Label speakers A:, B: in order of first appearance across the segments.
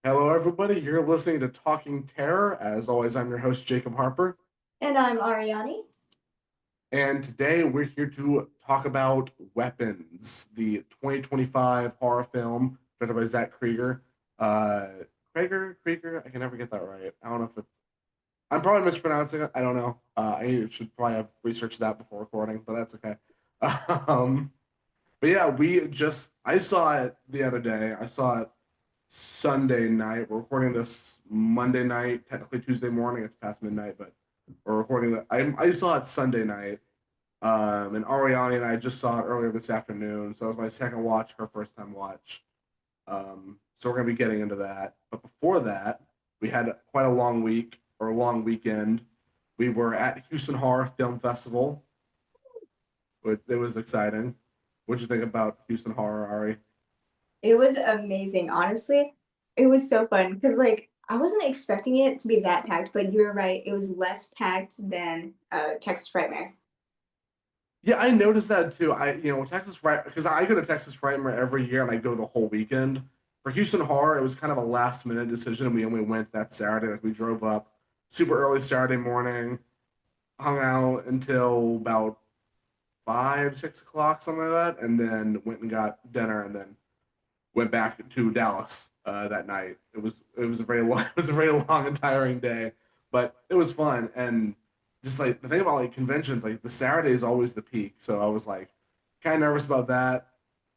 A: Hello, everybody. You're listening to Talking Terror. As always, I'm your host, Jacob Harper.
B: And I'm Arianee.
A: And today we're here to talk about Weapons, the 2025 horror film directed by Zach Krieger. Uh, Krieger? I can never get that right. I don't know if it's, I'm probably mispronouncing it. I don't know. I should probably have researched that before recording, but that's okay. Um, but yeah, I saw it the other day. I saw it Sunday night. We're recording this Monday night, technically Tuesday morning. It's past midnight, but we're recording that. I saw it Sunday night, and Ariane and I just saw it earlier this afternoon. So that was my second watch, her first time watch. So we're gonna be getting into that. But before that, we had quite a long week or a long weekend. We were at Houston Horror Film Festival. It was exciting. What'd you think about Houston Horror, Ari?
B: It was amazing, honestly. It was so fun because, I wasn't expecting it to be that packed, but you were right. It was less packed than Texas Frightmare.
A: Yeah, I noticed that too. Texas Fright because I go to Texas Frightmare every year and I go the whole weekend. For Houston Horror, it was kind of a last minute decision. We only went that Saturday. Like we drove up super early Saturday morning, hung out until about 5, 6 o'clock, something like that, and then went and got dinner and then went back to Dallas that night. It was a very long it was a very long and tiring day, but it was fun. And just like the thing about like conventions, like the Saturday is always the peak. So I was like kind of nervous about that.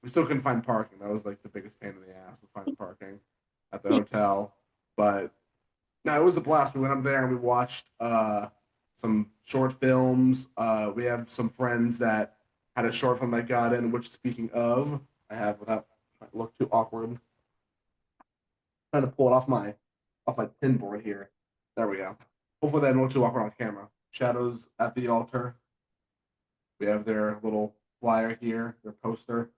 A: We still couldn't find parking. That was like the biggest pain in the ass with finding parking at the hotel. But no, it was a blast. We went up there and we watched some short films. We have some friends that had a short film that got in, which speaking of, I have without trying to look too awkward. Trying to pull it off my pin board here. There we go. Hopefully that won't too awkward on camera. Shadows at the Altar. We have their little flyer here, their poster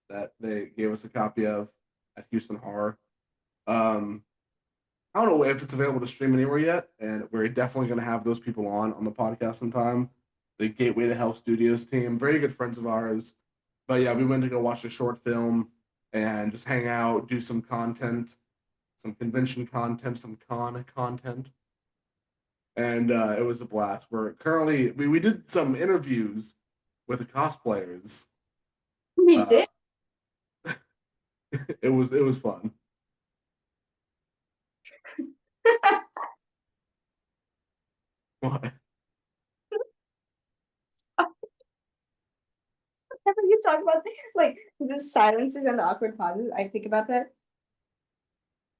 A: that they gave us a copy of at Houston Horror. Um, I don't know if it's available to stream anywhere yet, and we're definitely going to have those people on the podcast sometime. The Gateway to Hell Studios team, very good friends of ours. But yeah, we went to go watch a short film and just hang out, do some content, some convention content, some con content, and it was a blast. We did some interviews with the cosplayers.
B: We
A: Uh,
B: did.
A: it was fun. What?
B: Whenever you talk about the silences and the awkward pauses, I think about that.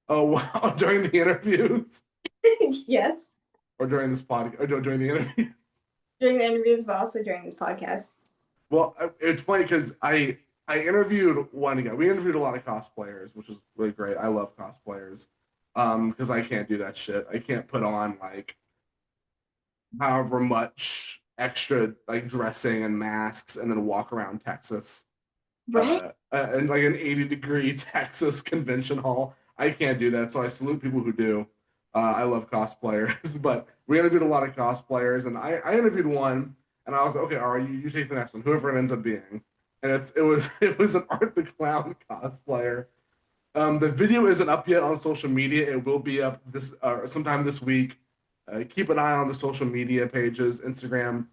A: Oh wow! During the interviews
B: Yes,
A: or during this podcast or during the interview.
B: during the interviews, but also during this podcast.
A: Well, it's funny because I interviewed one guy. We interviewed a lot of cosplayers, which was really great. I love cosplayers, because I can't do that shit. I can't put on like however much extra like dressing and masks and then walk around Texas,
B: Right?
A: and like an 80-degree Texas convention hall. I can't do that, so I salute people who do. I love cosplayers, but we interviewed a lot of cosplayers, and I interviewed one, and I was like, okay, all right, you take the next one, whoever it ends up being. And it was it was an Art the Clown cosplayer. The video isn't up yet on social media. It will be up this sometime this week. Keep an eye on the social media pages: Instagram,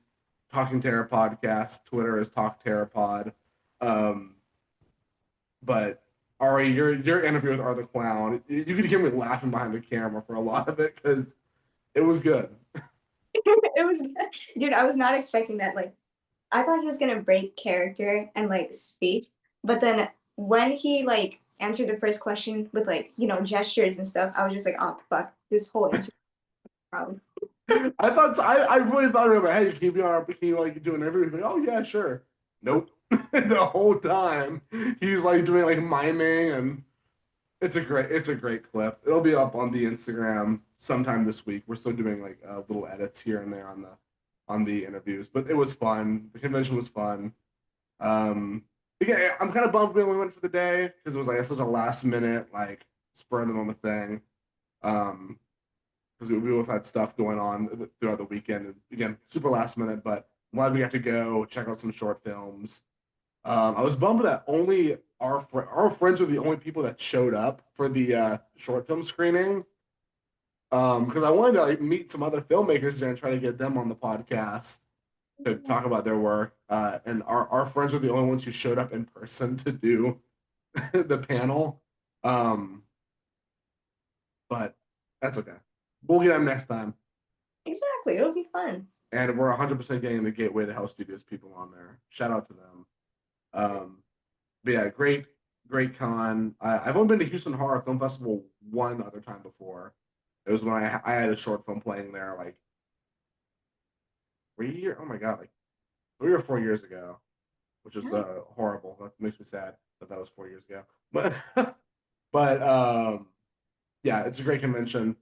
A: Talking Terror Podcast; Twitter is Talk Terror Pod. Um, but Ari, your interview with Art the Clown, you could hear me laughing behind the camera for a lot of it because it was good.
B: It was, dude. I was not expecting that. I thought he was gonna break character and speak, but then when he answered the first question with gestures and stuff, I was just like, oh fuck, this whole interview problem.
A: I really thought about, hey, can you be on our can you like do an interview? He's like, oh yeah, sure. Nope. The whole time he's like doing like miming, and it's a great clip. It'll be up on the Instagram sometime this week. We're still doing like little edits here and there on the interviews, but it was fun. The convention was fun. Yeah, I'm kind of bummed we only went for the day because it was like such a last minute like spur of the moment thing. Um, because we both had stuff going on throughout the weekend. And again, super last minute, but I'm glad we got to go check out some short films. I was bummed that only our friends were the only people that showed up for the short film screening. Because I wanted to like meet some other filmmakers there and try to get them on the podcast to talk about their work. And our friends were the only ones who showed up in person to do the panel. Um, but that's okay. We'll get them next time.
B: Exactly. It'll be fun.
A: And we're 100% getting the Gateway to Hell Studios people on there. Shout out to them. But yeah, great con. I've only been to Houston Horror Film Festival one other time before. It was when I had a short film playing there like 3 years. Oh my god, like 3 or 4 years ago, which is
B: Nice.
A: horrible. That makes me sad that that was 4 years ago. But but yeah, it's a great convention.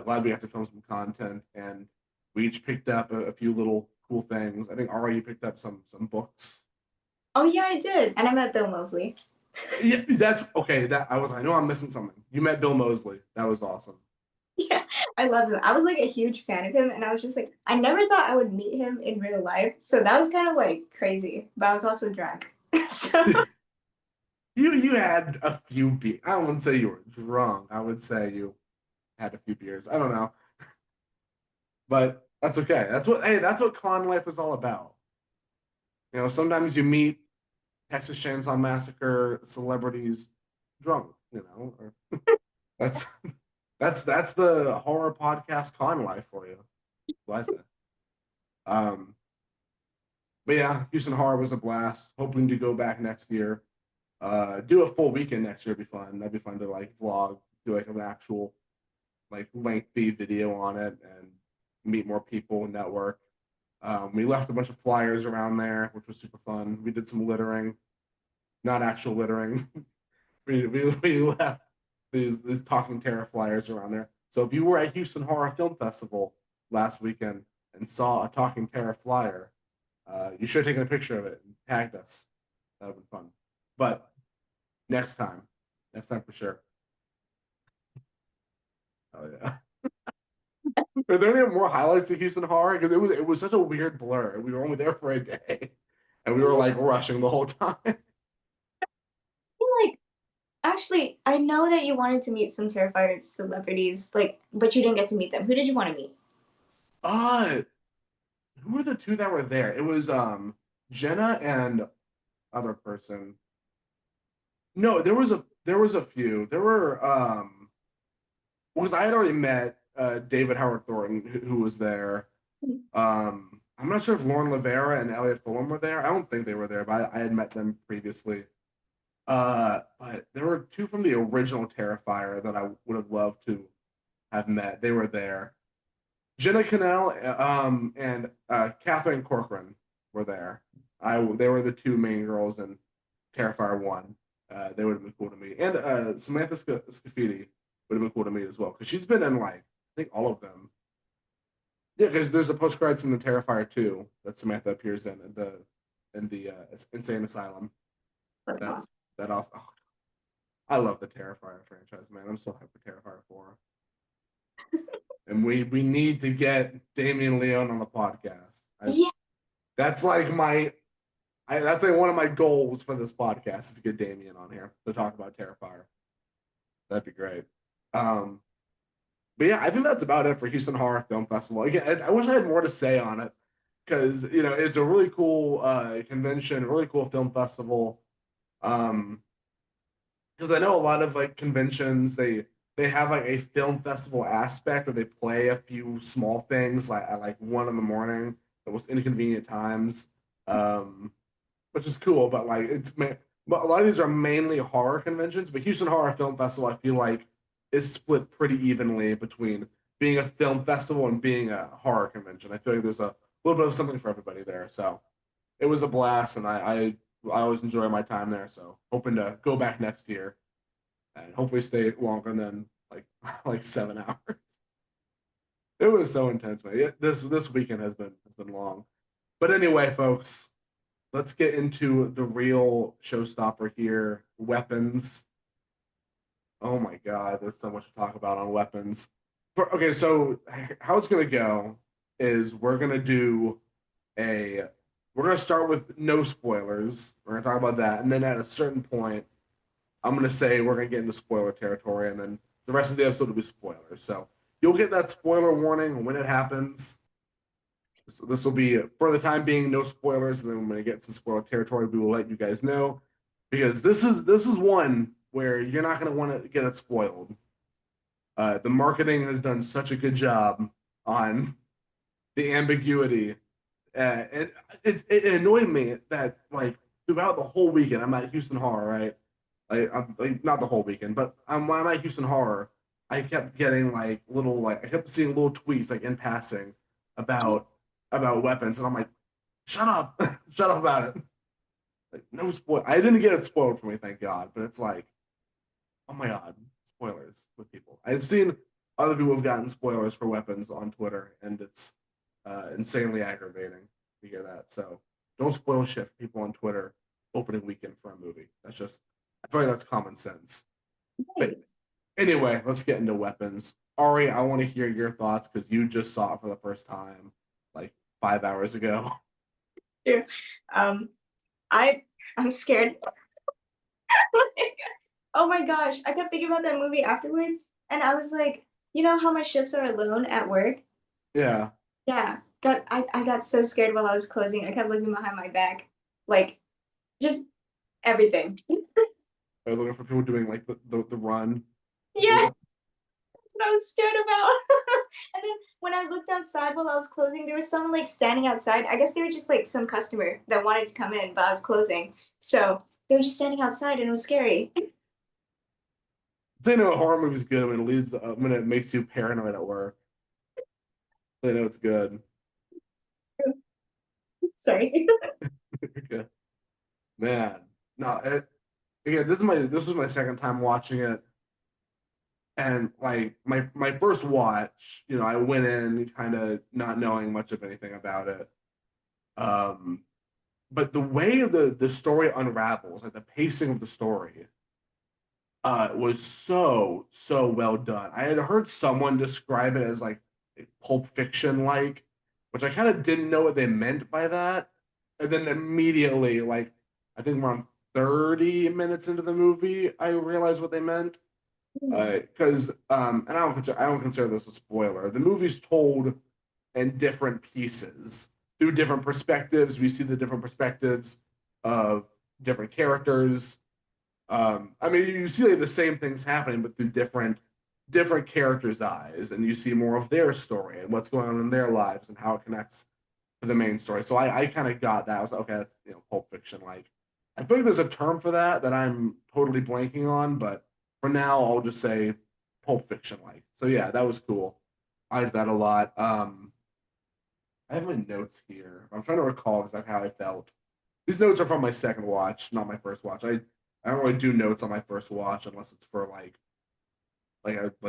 A: Glad we got to film some content, and we each picked up a few little cool things. I think already picked up some books.
B: Oh yeah, I did. And I met Bill Mosley.
A: Yeah, that's okay. I know I'm missing something. You met Bill Mosley. That was awesome.
B: Yeah, I love him. I was like a huge fan of him, and I was just like, I never thought I would meet him in real life. So that was kind of like crazy, but I was also drunk. So
A: You had a few beers. I wouldn't say you were drunk. I would say you had a few beers. I don't know, but that's okay. That's what con life is all about. Sometimes you meet Texas Chainsaw Massacre celebrities drunk. Or that's that's the horror podcast con life for you. What I say. Um, but yeah, Houston Horror was a blast. Hoping to go back next year. Do a full weekend next year would be fun. That'd be fun to like vlog, do like an actual like lengthy video on it and meet more people, network. We left a bunch of flyers around there, which was super fun. We did some littering, not actual littering. We left these Talking Terror flyers around there. So if you were at Houston Horror Film Festival last weekend and saw a Talking Terror flyer, you should have taken a picture of it and tagged us. That would be fun. But next time, next time for sure. Oh yeah. Are there any more highlights of Houston Horror? Because it was such a weird blur. We were only there for a day, and we were like rushing the whole time.
B: like actually, I know that you wanted to meet some Terrifier celebrities, like, but you didn't get to meet them. Who did you want to meet?
A: Uh, who were the two that were there? It was Jenna and other person. No, there was a few. There were because I had already met David Howard Thornton who was there. I'm not sure if Lauren Rivera and Elliot Fulham were there. I don't think they were there, but I had met them previously. But there were two from the original Terrifier that I would have loved to have met. They were there. Jenna Cannell and Catherine Corcoran were there. They were the two main girls in Terrifier 1. They would have been cool to me. And Samantha Scafidi would have been cool to me as well because she's been in like I think all of them. Yeah, because there's a post credits in the Terrifier 2 that Samantha appears in the insane asylum.
B: What
A: That
B: awesome.
A: that also. Oh, I love the Terrifier franchise, man. I'm so hyped for Terrifier 4. And we need to get Damien Leone on the podcast.
B: Yeah,
A: That's like that's like one of my goals for this podcast is to get Damien on here to talk about Terrifier. That'd be great. Um, but yeah, I think that's about it for Houston Horror Film Festival. Again, I wish I had more to say on it because it's a really cool convention, really cool film festival. Um, because I know a lot of like conventions they have like a film festival aspect where they play a few small things like at like 1 in the morning at most inconvenient times, um, which is cool. But like but a lot of these are mainly horror conventions. But Houston Horror Film Festival, I feel like, is split pretty evenly between being a film festival and being a horror convention. I feel like there's a little bit of something for everybody there. So it was a blast, and I always enjoy my time there. So hoping to go back next year and hopefully stay longer than like like 7 hours. It was so intense, man. This weekend has been long. But anyway, folks, let's get into the real showstopper here. Weapons. Oh my God, there's so much to talk about on weapons. Okay, so how it's gonna go is we're gonna do a we're gonna start with no spoilers. We're gonna talk about that, and then at a certain point, I'm gonna say we're gonna get into spoiler territory, and then the rest of the episode will be spoilers. So you'll get that spoiler warning when it happens. This will be for the time being no spoilers, and then when we get to spoiler territory, we will let you guys know because this is one where you're not gonna want to get it spoiled. The marketing has done such a good job on the ambiguity. It annoyed me that like throughout the whole weekend, I'm at Houston Horror, right? I'm like not the whole weekend, but when I'm at Houston Horror, I kept getting like little like I kept seeing little tweets like in passing about about weapons, and I'm like, shut up, shut up about it. Like no spoil. I didn't get it spoiled for me, thank God. But it's like, oh my God, spoilers with people. I've seen other people have gotten spoilers for weapons on Twitter, and it's insanely aggravating to hear that. So don't spoil shit for people on Twitter opening weekend for a movie. That's just I feel like that's common sense. But
B: Right.
A: anyway, let's get into weapons. Ari, I want to hear your thoughts because you just saw it for the first time like 5 hours ago.
B: True. Um, I I'm scared. Oh my gosh, I kept thinking about that movie afterwards, and I was like, you know how my shifts are alone at work?
A: Yeah.
B: Yeah, I got so scared while I was closing. I kept looking behind my back, like just everything.
A: Are looking for people doing like the run.
B: Yeah, that's what I was scared about. And then when I looked outside while I was closing, there was someone like standing outside. I guess they were just like some customer that wanted to come in, but I was closing. So they were just standing outside and it was scary.
A: They know a horror movie's good when it leaves when it makes you paranoid at work. They know it's good.
B: Sorry.
A: Okay. Man, no. Again, this was my second time watching it, and like my first watch, I went in kind of not knowing much of anything about it. Um, but the way the story unravels, like the pacing of the story, was so well done. I had heard someone describe it as like Pulp Fiction like, which I kind of didn't know what they meant by that. And then immediately, like I think around 30 minutes into the movie, I realized what they meant. Because and I don't consider this a spoiler. The movie's told in different pieces through different perspectives. We see the different perspectives of different characters. I mean, you see like the same things happening, but through different characters' eyes, and you see more of their story and what's going on in their lives and how it connects to the main story. So I kind of got that. I was like, okay, that's Pulp Fiction. Like, I think there's a term for that I'm totally blanking on, but for now, I'll just say Pulp Fiction. Like, so yeah, that was cool. I liked that a lot. I have my notes here. I'm trying to recall exactly how I felt. These notes are from my second watch, not my first watch. I don't really do notes on my first watch unless it's for like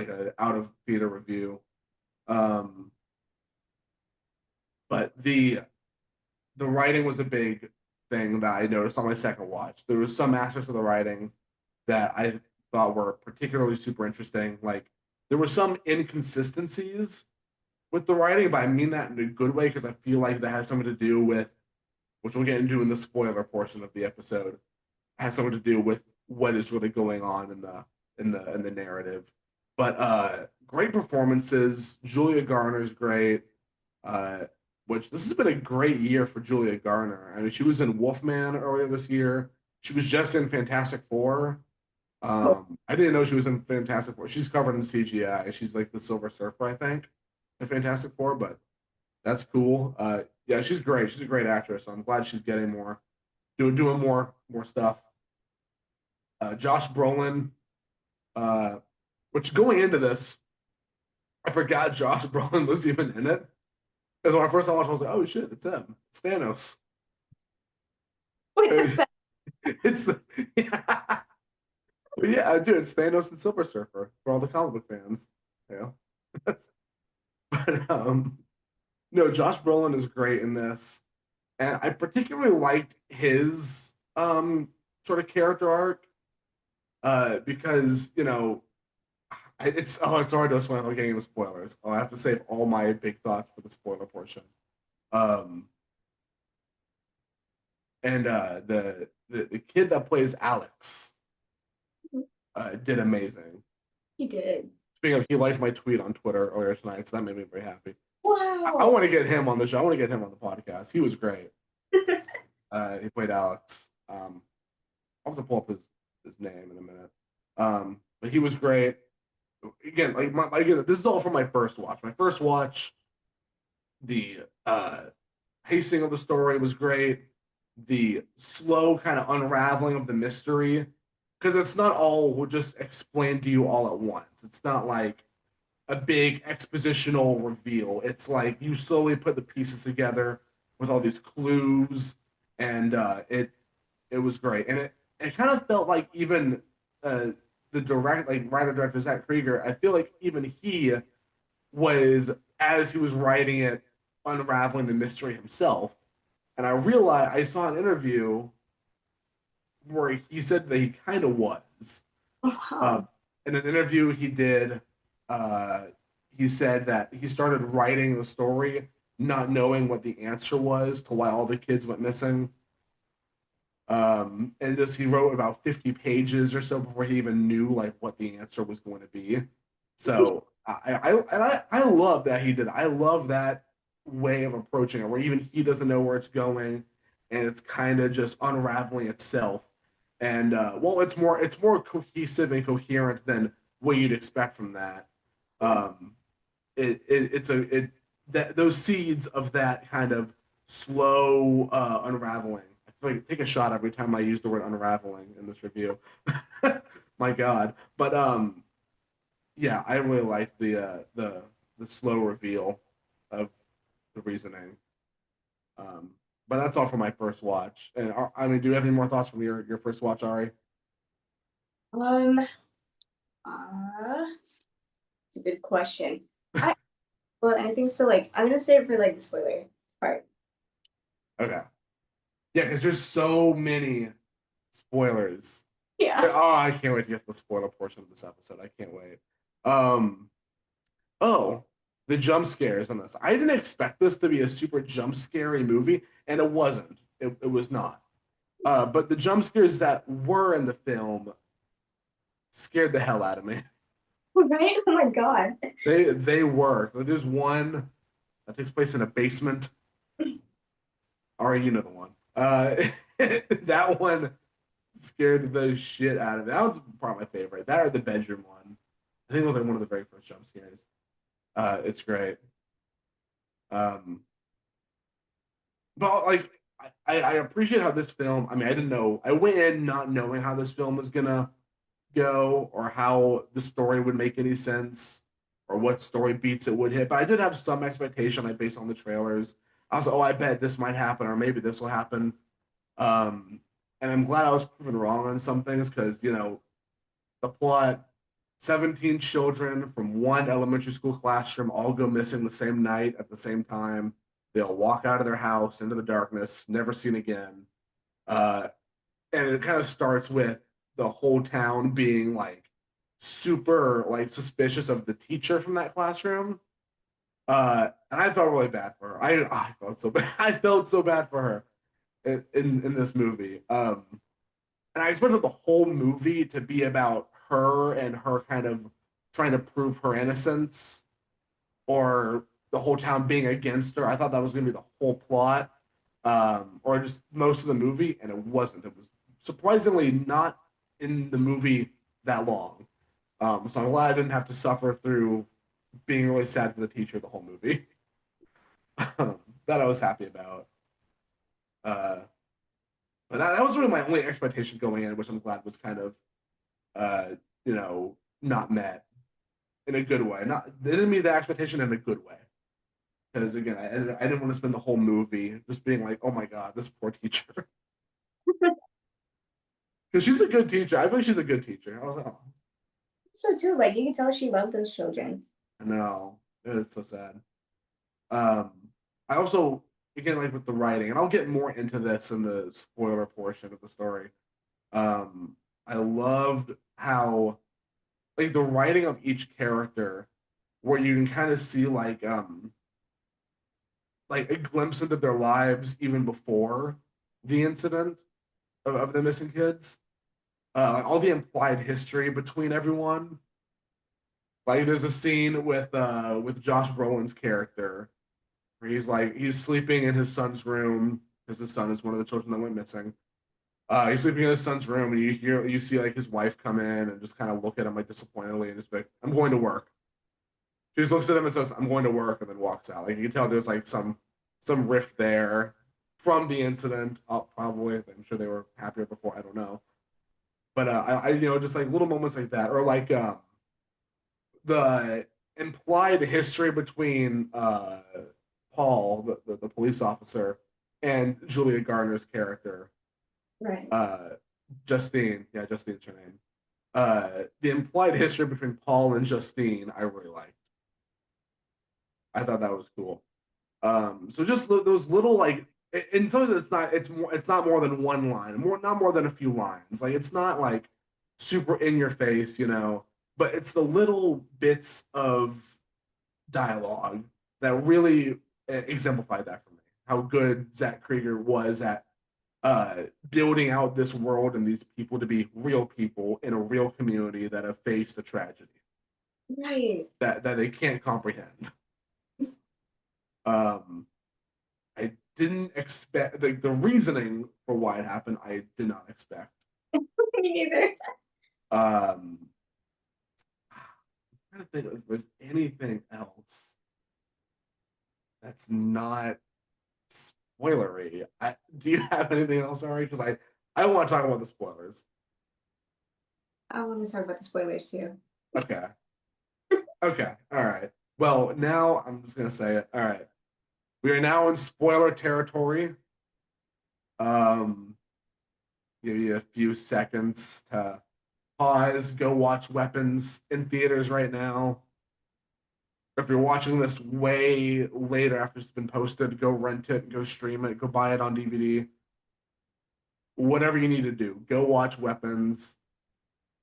A: a out of theater review. Um, but the writing was a big thing that I noticed on my second watch. There was some aspects of the writing that I thought were particularly super interesting. Like there were some inconsistencies with the writing, but I mean that in a good way because I feel like that has something to do with, which we'll get into in the spoiler portion of the episode, has something to do with what is really going on in the narrative. But great performances. Julia Garner's great. Uh, which this has been a great year for Julia Garner. I mean, she was in Wolfman earlier this year. She was just in Fantastic Four. I didn't know she was in Fantastic Four. She's covered in CGI. She's like the Silver Surfer, I think, in Fantastic Four. But that's cool. Yeah, she's great. She's a great actress. So I'm glad she's getting doing more stuff. Josh Brolin, uh, which going into this, I forgot Josh Brolin was even in it. Because when I first saw it, I was like, oh shit, it's him. It's Thanos.
B: Wait, that's that.
A: It's yeah. Yeah, dude, it's Thanos and Silver Surfer for all the comic book fans. Yeah. But no, Josh Brolin is great in this. And I particularly liked his sort of character arc because it's hard to explain without getting into spoilers. I'll have to save all my big thoughts for the spoiler portion. Um, and the kid that plays Alex did amazing.
B: He did.
A: Speaking of, he liked my tweet on Twitter earlier tonight, so that made me very happy. I
B: Wow.
A: want to get him on the show. I want to get him on the podcast. He was great. He played Alex. I'll have to pull up his name in a minute. But he was great. Again, again, this is all from my first watch. My first watch, the pacing of the story was great. The slow kind of unraveling of the mystery, because it's not all just explained to you all at once. It's not like a big expositional reveal. It's like you slowly put the pieces together with all these clues, and it was great. And it kind of felt like even uh, the writer director Zach Krieger. I feel like even he was, as he was writing it, unraveling the mystery himself. And I realized, I saw an interview where he said that he kind of was. Uh,
B: Wow.
A: in an interview he did, uh, he said that he started writing the story not knowing what the answer was to why all the kids went missing. And just he wrote about 50 pages or so before he even knew like what the answer was going to be. So I love that he did. I love that way of approaching it, where even he doesn't know where it's going, and it's kind of just unraveling itself. And well, it's more cohesive and coherent than what you'd expect from that. Um, it's a it that those seeds of that kind of slow unraveling. I feel like take a shot every time I use the word unraveling in this review. My God, but yeah, I really liked the slow reveal of the reasoning. Um, but that's all for my first watch. And I mean, do you have any more thoughts from your first watch, Ari?
B: Um, uh, it's a good question. I well, and I think so. Like, I'm gonna save it for like the spoiler part.
A: Okay, yeah, because there's so many spoilers.
B: Yeah.
A: Oh, I can't wait to get to the spoiler portion of this episode. I can't wait. Um, oh, the jump scares on this. I didn't expect this to be a super jump scary movie, and it wasn't. It was not. But the jump scares that were in the film scared the hell out of me.
B: Right? Oh my god.
A: They were. Like, there's one that takes place in a basement. Ari, you know the one. That one scared the shit out of me. That was probably my favorite. That or the bedroom one. I think it was like one of the very first jump scares. It's great. Um, but like I appreciate how this film. I mean, I didn't know. I went in not knowing how this film was gonna go or how the story would make any sense or what story beats it would hit. But I did have some expectation, like based on the trailers. I was like, oh, I bet this might happen, or maybe this will happen. Um, and I'm glad I was proven wrong on some things because the plot: 17 children from one elementary school classroom all go missing the same night at the same time. They all walk out of their house into the darkness, never seen again. Uh, and it kind of starts with the whole town being like super like suspicious of the teacher from that classroom. And I felt really bad for her. I felt so bad. I felt so bad for her in this movie. And I expected the whole movie to be about her and her kind of trying to prove her innocence, or the whole town being against her. I thought that was going to be the whole plot, or just most of the movie, and it wasn't. It was surprisingly not in the movie that long. So I'm glad I didn't have to suffer through being really sad for the teacher the whole movie. That I was happy about. Uh, but that was really my only expectation going in, which I'm glad was kind of, uh, not met in a good way. Not They didn't meet the expectation in a good way. Because again, I didn't want to spend the whole movie just being like, oh my god, this poor teacher. Because she's a good teacher. I think she's a good teacher. I was like, oh,
B: So too, like you can tell she loved those children.
A: I know. It is so sad. Um, I also, again, like with the writing, and I'll get more into this in the spoiler portion of the story. Um, I loved how, like, the writing of each character, where you can kind of see like a glimpse into their lives even before. the incident of the missing kids, like all the implied history between everyone. Like there's a scene with Josh Brolin's character where he's sleeping in his son's room because his son is one of the children that went missing. He's sleeping in his son's room, and you see like his wife come in and just kind of look at him like disappointedly and just be like, "I'm going to work." She just looks at him and says, "I'm going to work," and then walks out. Like you can tell there's like some rift there from the incident. Probably, I'm sure they were happier before. I don't know, but just like little moments like that, or like the implied history between Paul, the police officer, and Julia Garner's character,
B: Right.
A: uh, Justine. Yeah, Justine's her name. The implied history between Paul and Justine, I really liked. I thought that was cool. So just those little like, in some ways it's not more than one line, not more than a few lines. Like it's not like super in your face, but it's the little bits of dialogue that really exemplified that for me. How good Zach Krieger was at building out this world and these people to be real people in a real community that have faced a tragedy
B: Right.
A: that they can't comprehend. Um, I didn't expect the reasoning for why it happened. I did not expect.
B: Me neither.
A: Um, I'm trying to think if there's anything else that's not spoilery. Do you have anything else, Ari? Because I want to talk about the spoilers.
B: I want to talk about the spoilers too.
A: Okay. Okay. All right. Well, now I'm just gonna say it. All right. We are now in spoiler territory. Um, give you a few seconds to pause, go watch Weapons in theaters right now. If you're watching this way later after it's been posted, go rent it, go stream it, go buy it on DVD. Whatever you need to do, go watch Weapons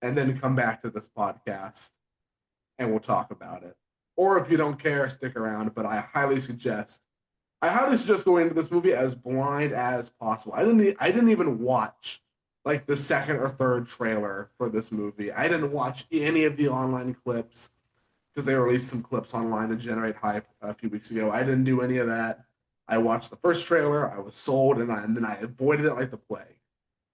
A: and then come back to this podcast and we'll talk about it. Or if you don't care, stick around. But I highly suggest going into this movie as blind as possible. I didn't even watch like the second or third trailer for this movie. I didn't watch any of the online clips because they released some clips online to generate hype a few weeks ago. I didn't do any of that. I watched the first trailer. I was sold, and then I avoided it like the plague.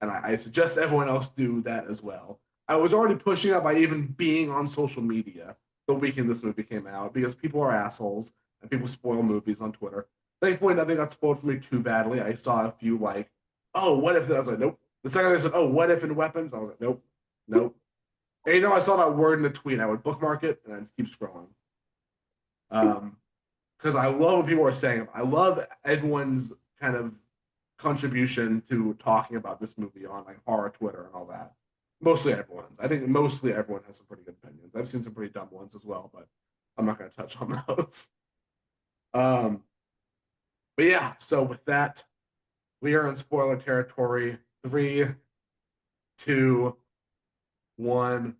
A: And I suggest everyone else do that as well. I was already pushing up by even being on social media the weekend this movie came out because people are assholes and people spoil movies on Twitter. Thankfully, nothing got spoiled for me too badly. I saw a few like, "Oh, what if?" I was like, "Nope." The second they said, "Oh, what if in weapons?" I was like, "Nope, nope." Anytime I saw that word in a tweet, I would bookmark it and then keep scrolling. Um, because I love what people are saying. I love everyone's kind of contribution to talking about this movie on like horror Twitter and all that. Mostly everyone's. I think mostly everyone has some pretty good opinions. I've seen some pretty dumb ones as well, but I'm not going to touch on those. Um, but yeah, so with that, we are in spoiler territory. Three, two, one.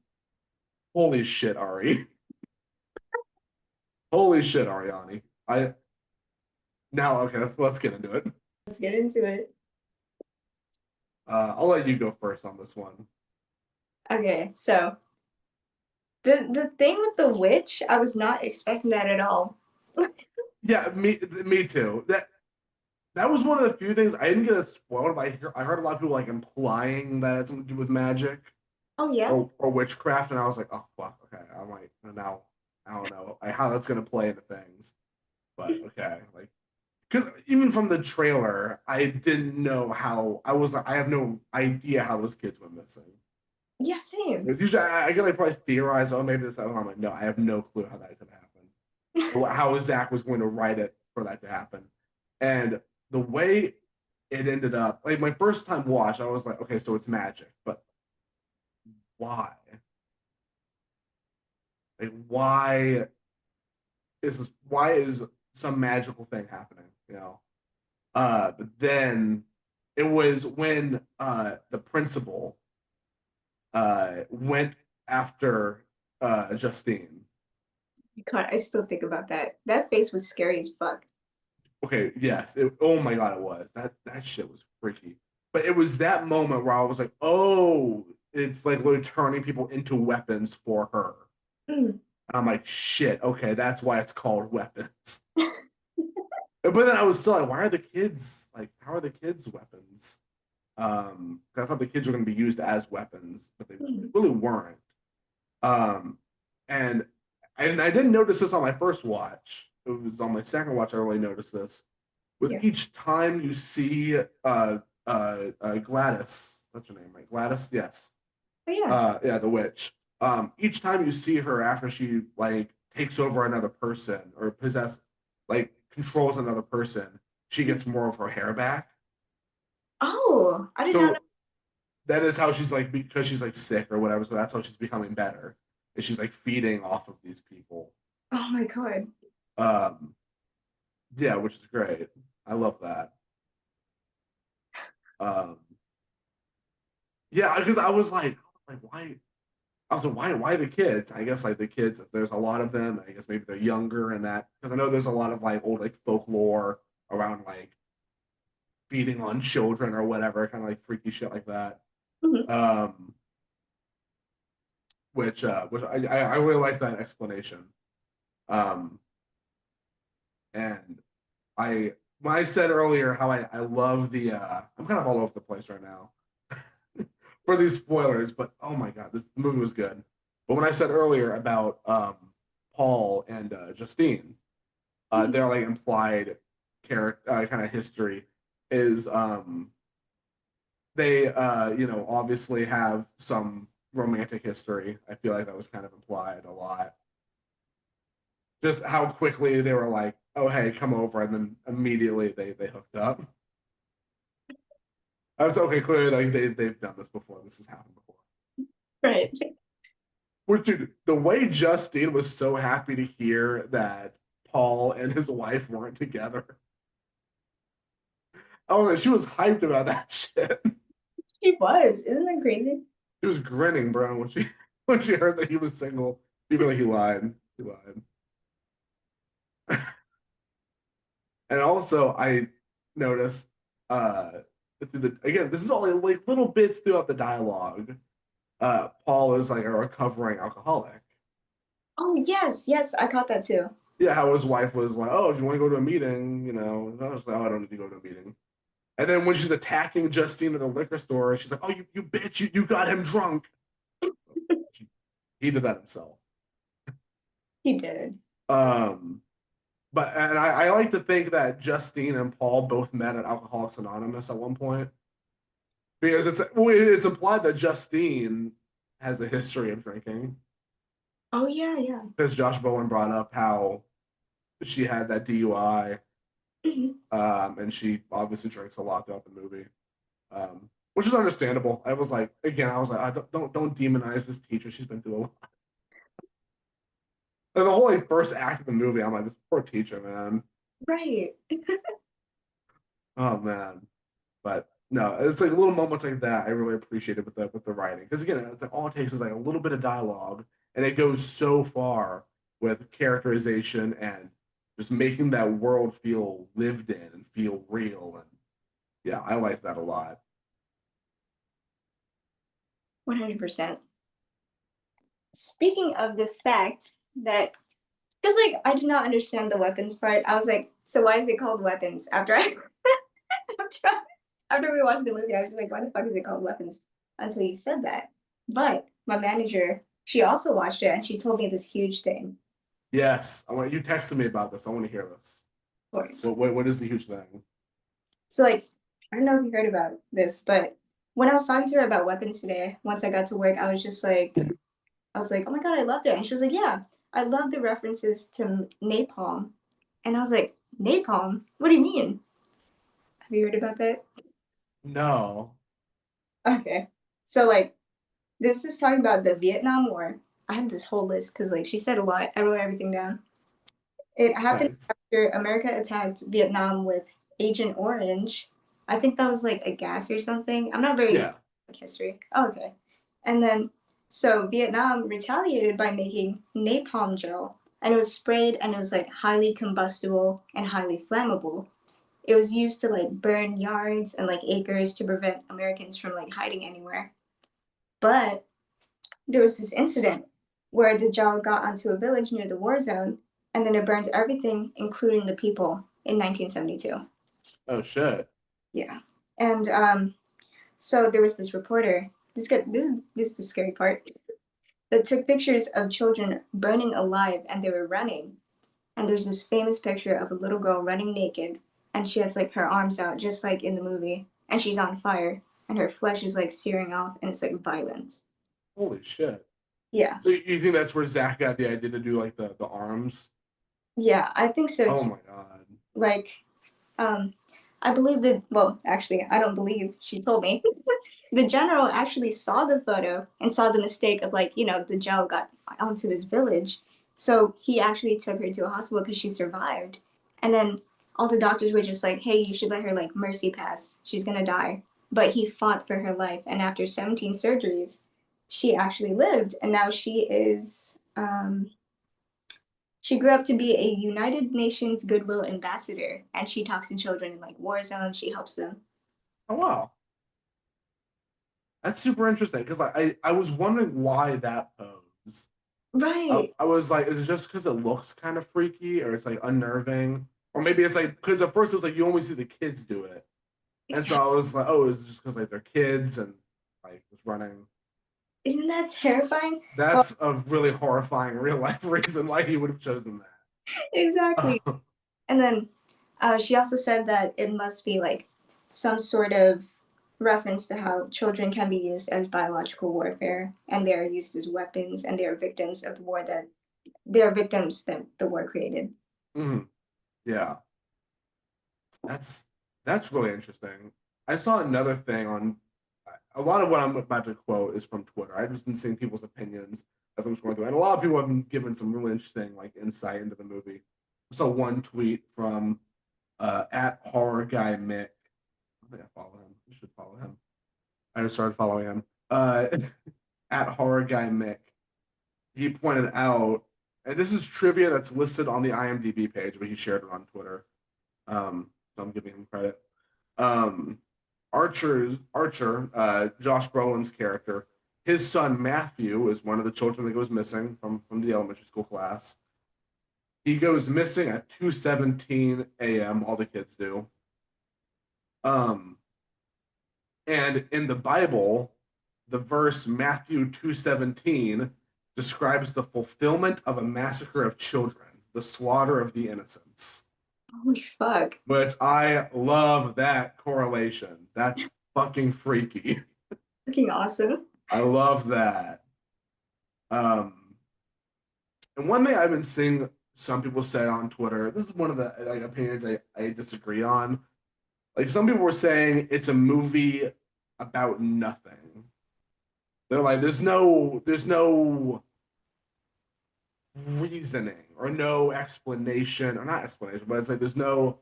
A: Holy shit, Ari. Holy shit, Arianee. I now okay. Let's get into it.
B: Let's get into it.
A: I'll let you go first on this one.
B: Okay, so the thing with the witch, I was not expecting that at all.
A: Yeah, me too. That was one of the few things I didn't get it spoiled. But I heard a lot of people like implying that it's something to do with magic
B: Oh yeah.
A: or witchcraft, and I was like, oh fuck, okay. I'm like, now I don't know how that's gonna play into things, but okay, like because even from the trailer, I didn't know how I have no idea how those kids went missing.
B: Yeah, same.
A: It's usually I can like probably theorize, oh maybe this. I'm like, no, I have no clue how that could happen, or how Zach was going to write it for that to happen, and the way it ended up, like my first time watch, I was like, okay, so it's magic, but why? Like, why is some magical thing happening? But then it was when the principal went after Justine.
B: God, I still think about that. That face was scary as fuck.
A: Okay, yes. Oh my god, it was. That shit was freaky. But it was that moment where I was like, oh, it's like literally turning people into weapons for her.
B: Mm.
A: And I'm like, shit, okay, that's why it's called weapons. But then I was still like, why are the kids like how are the kids weapons? 'Cause I thought the kids were gonna be used as weapons, but they
B: Mm.
A: really weren't. Um and I didn't notice this on my first watch. It was on my second watch I really noticed this. With
B: Yeah.
A: each time you see Gladys, that's her name, right? Gladys, yes.
B: But yeah.
A: Yeah, the witch. Each time you see her after she like takes over another person or like controls another person, she gets more of her hair back.
B: Oh, I did not know.
A: So that is how she's like because she's like sick or whatever. So that's how she's becoming better. And she's like feeding off of these people.
B: Oh my god.
A: Um, yeah, which is great. I love that. Um, yeah, because I was like, why? I was like, why the kids? I guess like the kids, there's a lot of them. I guess maybe they're younger and that because I know there's a lot of like old like folklore around like feeding on children or whatever, kind of like freaky shit like that.
B: Mhm.
A: Um, which I really like that explanation. Um, and I when I said earlier how I love the I'm kind of all over the place right now for these spoilers, but oh my god, this movie was good. But when I said earlier about Paul and Justine,
B: Mhm.
A: their like implied character kind of history is they obviously have some romantic history. I feel like that was kind of implied a lot. Just how quickly they were like, "Oh hey, come over," and then immediately they hooked up. I was okay, clearly like they've done this before. This has happened before.
B: Right.
A: Which dude, the way Justine was so happy to hear that Paul and his wife weren't together. Oh, she was hyped about that shit.
B: She was. Isn't that crazy?
A: She was grinning, bro, when she when she heard that he was single. She feel like he lied. He lied. And also, I noticed through the again, this is only like little bits throughout the dialogue. Paul is like a recovering alcoholic.
B: Oh yes, yes, I caught that too.
A: Yeah, how his wife was like, "Oh, if you want to go to a meeting, I was like, oh, I don't need to go to a meeting." And then when she's attacking Justine in the liquor store, she's like, "Oh, you bitch, you got him drunk." He did that himself.
B: He did.
A: Um, but and I like to think that Justine and Paul both met at Alcoholics Anonymous at one point because it's implied that Justine has a history of drinking
B: Oh yeah, yeah.
A: because Josh Bowen brought up how she had that DUI,
B: Mhm.
A: and she obviously drinks a lot throughout the movie, which is understandable. I was like, again, I was like, don't demonize this teacher. She's been through a lot. And the whole like first act of the movie, I'm like, this poor teacher, man.
B: Right.
A: Oh man. But no, it's like little moments like that I really appreciated with the writing because again, it's like all it takes is like a little bit of dialogue, and it goes so far with characterization and just making that world feel lived in and feel real. And yeah, I like that a lot.
B: 100%. Speaking of the fact that, because like I did not understand the weapons part. I was like, so why is it called weapons? After after we watched the movie, I was like, why the fuck is it called weapons? Until you said that. But my manager, she also watched it and she told me this huge thing.
A: Yes, I want you texted me about this. I want to hear this.
B: Of course.
A: What is the huge thing?
B: So like, I don't know if you heard about this, but when I was talking to her about weapons today, once I got to work, I was like, oh my god, I loved it. And she was like, yeah, I love the references to napalm. And I was like, napalm? What do you mean? Have you heard about that?
A: No.
B: Okay. So like this is talking about the Vietnam War. I had this whole list because like she said a lot. I wrote everything down. It happened
A: Nice.
B: after America attacked Vietnam with Agent Orange. I think that was like a gas or something. I'm not very
A: Yeah.
B: like history. Oh, okay. And then so Vietnam retaliated by making napalm gel, and it was sprayed and it was like highly combustible and highly flammable. it was used to like burn yards and like acres to prevent Americans from like hiding anywhere. But there was this incident where the gel got onto a village near the war zone and then it burned everything, including the people, in 1972.
A: Oh shit.
B: Yeah. And so there was this reporter. This is the scary part. That took pictures of children burning alive and they were running. And there's this famous picture of a little girl running naked and she has like her arms out just like in the movie and she's on fire and her flesh is like searing off and it's like violent.
A: Holy shit.
B: Yeah.
A: So you think that's where Zach got the idea to do like the arms?
B: Yeah, I think so
A: Oh
B: too.
A: my god.
B: Like um I believe that, well, actually, I don't believe, she told me. The general actually saw the photo and saw the mistake of like, the gel got onto this village. So he actually took her to a hospital because she survived. And then all the doctors were just like, hey, you should let her like mercy pass. She's gonna die. But he fought for her life. And after 17 surgeries, she actually lived. And now she grew up to be a United Nations Goodwill Ambassador. And she talks to children in like war zones. She helps them.
A: Oh wow. That's super interesting because I was wondering why that pose.
B: Right.
A: I was like, is it just because it looks kind of freaky or it's like unnerving? Or maybe it's like because at first it was like you only see the kids do it. And so I was like, oh, is it just because like they're kids and like it's running?
B: Isn't that terrifying? Well,
A: That's a really horrifying real life reason why he would have chosen
B: exactly.
A: that.
B: And then she also said that it must be like some sort of reference to how children can be used as biological warfare and they are used as weapons and they are victims of the war that they are victims that the war created.
A: Mhm. Yeah, that's that's really interesting. I saw another thing on a lot of what I'm about to quote is from Twitter. I've just been seeing people's opinions as I'm scrolling through, and a lot of people have been given some really interesting like insight into the movie. I saw one tweet from at horror guy Mick. I think I follow him. I should follow him. I just started following him. At horror guy Mick. He pointed out, and this is trivia that's listed on the IMDb page, but he shared it on Twitter. So I'm giving him credit. Um, Archer, Josh Brolin's character, his son Matthew is one of the children that goes missing from the elementary school class. He goes missing at 2:17 a.m. All the kids do. Um, and in the Bible, the verse Matthew 2:17 describes the fulfillment of a massacre of children, the slaughter of the innocents.
B: Holy fuck.
A: Which I love that correlation. That's fucking freaky.
B: Fucking awesome.
A: I love that. Um, and one thing I've been seeing some people say on Twitter, this is one of the like opinions I disagree on. Like some people were saying it's a movie about nothing. They're like, there's no reasoning or no explanation, or not explanation, but it's like there's no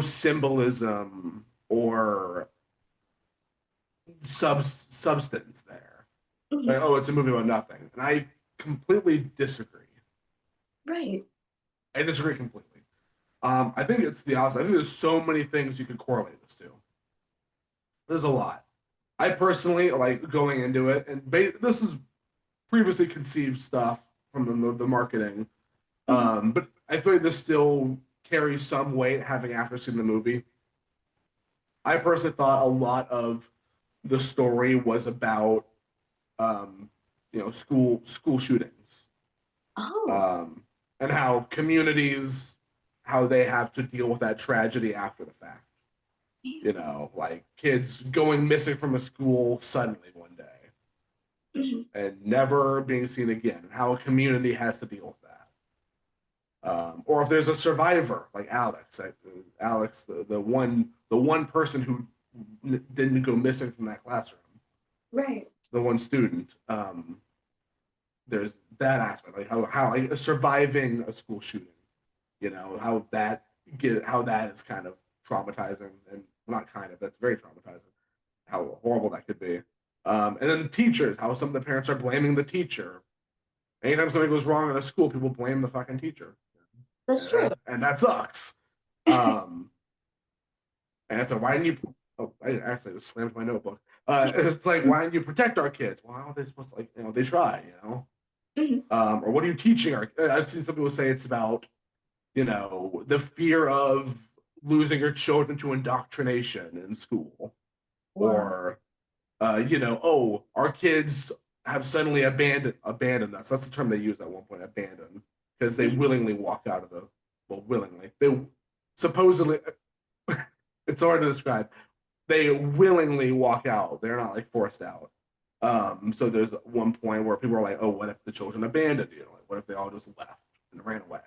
A: symbolism or substance there. Like,
B: Mhm.
A: oh, it's a movie about nothing. And I completely disagree.
B: Right.
A: I disagree completely. I think it's the opposite. I think there's so many things you could correlate this to. There's a lot. I personally like going into it, and this is previously conceived stuff from the marketing.
B: Mhm.
A: But I feel like this still carries some weight having after seen the movie. I personally thought a lot of the story was about um, school shootings,
B: Oh.
A: um, and how communities how they have to deal with that tragedy after the fact. You know, like kids going missing from a school suddenly one day
B: Mhm.
A: and never being seen again, and how a community has to deal with that. Or if there's a survivor like Alex, Alex, the one person who didn't go missing from that classroom,
B: Right.
A: the one student. There's that aspect, like how like surviving a school shooting, how that is kind of traumatizing, and well, not kind of, that's very traumatizing, how horrible that could be. And then the teachers, how some of the parents are blaming the teacher. Anytime something goes wrong in a school, people blame the fucking teacher,
B: That's true.
A: and that sucks. Um, And it's like, why didn't you? Oh, I actually just slammed my notebook. It's like, why didn't you protect our kids? Well, how are they supposed to, like, they try,
B: Mhm.
A: or what are you teaching our? I've seen some people say it's about, the fear of losing your children to indoctrination in school,
B: Wow.
A: or oh, our kids have suddenly abandoned us. That's the term they use at one point, abandon, because they
B: Mhm.
A: willingly walk out of the well, willingly. They supposedly it's hard to describe. They willingly walk out. They're not like forced out. So there's one point where people are like, "Oh, what if the children abandoned you? Like, what if they all just left and ran away?"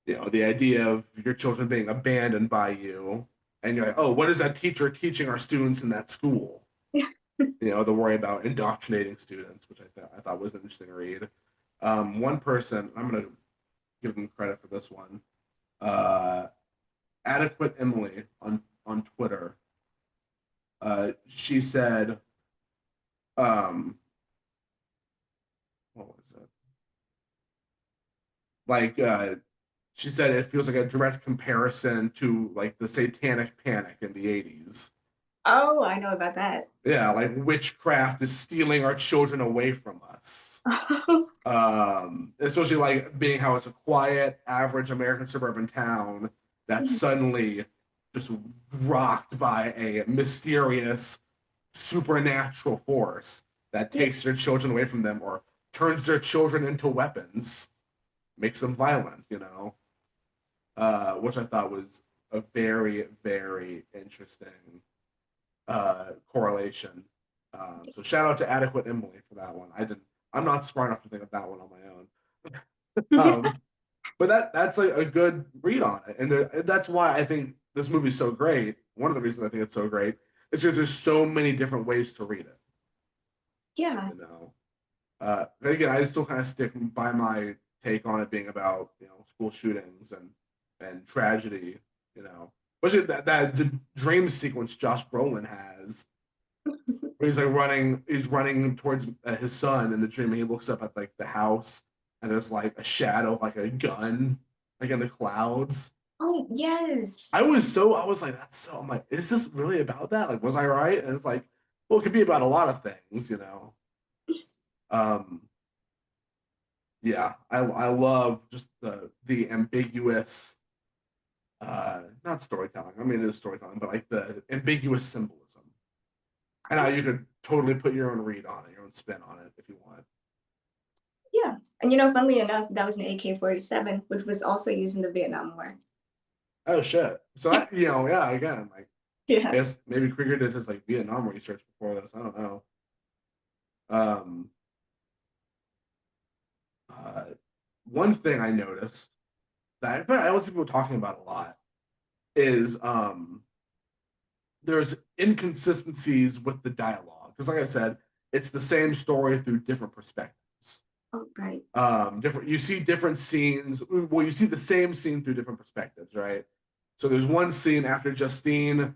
A: The idea of your children being abandoned by you, and you're like, "Oh, what is that teacher teaching our students in that school?" The worry about indoctrinating students, which I thought was an interesting read. One person, I'm gonna give them credit for this one. Uh, Adequate Emily on Twitter. She said, um, what was it? Like, she said it feels like a direct comparison to like the Satanic Panic in the '80s.
B: Oh, I know about that.
A: Yeah, like witchcraft is stealing our children away from us. Especially like being how it's a quiet, average American suburban town that's
B: Mhm.
A: suddenly just rocked by a mysterious supernatural force that
B: Yeah.
A: takes their children away from them or turns their children into weapons, makes them violent, which I thought was a very, very interesting correlation. So shout out to Adequate Emily for that one. I'm not smart enough to think of that one on my own. But that's like a good read on it, and that's why I think this movie's so great. One of the reasons I think it's so great is because there's so many different ways to read it.
B: Yeah.
A: Again, I still kind of stick by my take on it being about school shootings and tragedy. Especially that the dream sequence Josh Brolin has where he's running towards his son in the dream, and he looks up at like the house, and there's like a shadow, like a gun, like in the clouds.
B: Oh, yes.
A: I was like, that's so. I'm like, is this really about that? Like, was I right? And it's like, well, it could be about a lot of things. Um, yeah, I love just the ambiguous, not storytelling. I mean, it is storytelling, but like the ambiguous symbolism, and how
B: That's
A: you could totally put your own read on it, your own spin on it if you want.
B: Yeah. And funnily enough, that was an AK-47, which was also used in the Vietnam War.
A: Oh shit. So yeah, again, like I
B: Yeah.
A: guess maybe Krieger did his like Vietnam research before this. I don't know. Um, uh, One thing I noticed that I don't see people talking about a lot is there's inconsistencies with the dialogue. Because like I said, it's the same story through different perspectives.
B: Oh, right.
A: Different you see different scenes. Well, you see the same scene through different perspectives, right? So there's one scene after Justine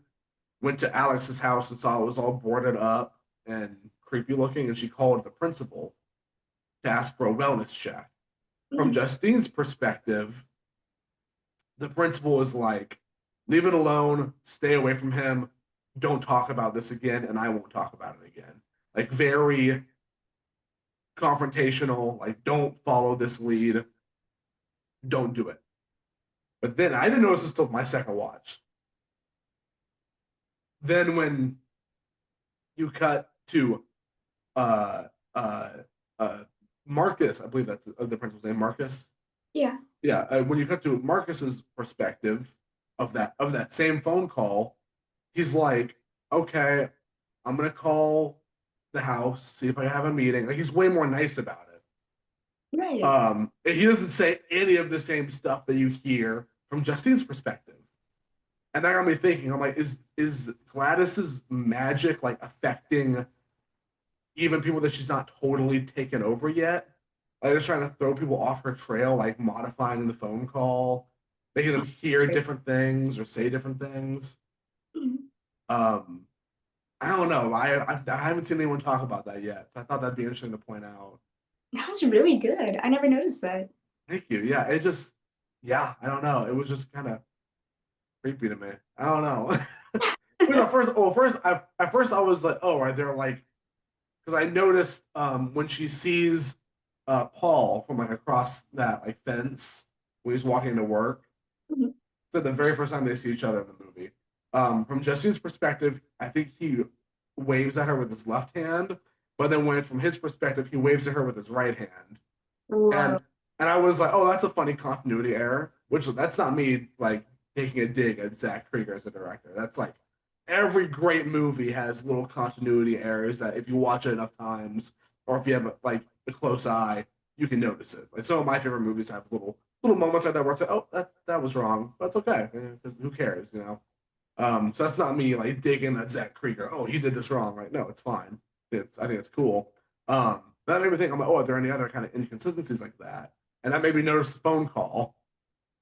A: went to Alex's house and saw it was all boarded up and creepy looking, and she called the principal to ask for a wellness check. From
B: Mhm.
A: Justine's perspective, the principal was like, leave it alone, stay away from him, don't talk about this again, and I won't talk about it again. Like, very confrontational, like, don't follow this lead, don't do it. But then I didn't notice this till my second watch. Then when you cut to uh uh Marcus, I believe that's the principal's name, Marcus.
B: Yeah.
A: Yeah, when you cut to Marcus's perspective of that same phone call, he's like, "Okay, I'm gonna call the house, see if I have a meeting." Like he's way more nice about it.
B: Right.
A: And he doesn't say any of the same stuff that you hear from Justine's perspective. And that got me thinking. I'm like, is Gladys's magic like affecting even people that she's not totally taken over yet? Like just trying to throw people off her trail, like modifying the phone call, making them hear different things or say different things.
B: Mhm.
A: Um, I don't know. I haven't seen anyone talk about that yet. So I thought that'd be interesting to point out.
B: That was really good. I never noticed that.
A: Thank you. Yeah, I don't know. It was just kind of creepy to me. I don't know. Because at first I was like, oh, are there like, because I noticed when she sees Paul from like across that like fence when he's walking to work.
B: Mhm.
A: So the very first time they see each other in the movie, from Jesse's perspective, I think he waves at her with his left hand, but then when from his perspective, he waves at her with his right hand.
B: Whoa.
A: And I was like, oh, that's a funny continuity error. Which that's not me like taking a dig at Zach Krieger as a director. That's like every great movie has little continuity errors that if you watch it enough times, or if you have like a close eye, you can notice it. Like some of my favorite movies have little moments like that where it's like, oh, that was wrong, but it's okay because who cares, you know? So that's not me like digging at Zach Krieger. Oh, he did this wrong. Like, no, it's fine. I think it's cool. That made me think. I'm like, oh, are there any other kind of inconsistencies like that? And that made me notice the phone call,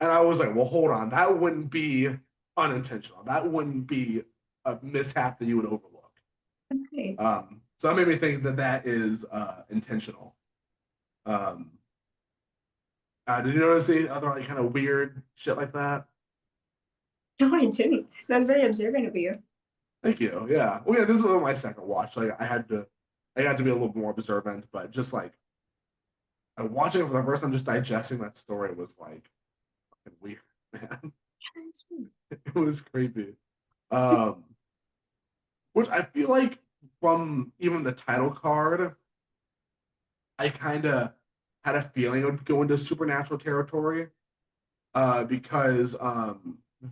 A: and I was like, well, hold on, that wouldn't be unintentional. That wouldn't be a mishap that you would overlook.
B: Okay.
A: So that made me think that that is intentional. Um, did you notice the other like kind of weird shit like that?
B: No, I didn't. That's very observant of you.
A: Thank you. Yeah. Well, yeah. This is my second watch. Like I had to be a little more observant, but just like watching it for the first time, just digesting that story was like fucking weird, man.
B: That's weird.
A: It was creepy. Um, which I feel like from even the title card, I kind of had a feeling it would go into supernatural territory. Because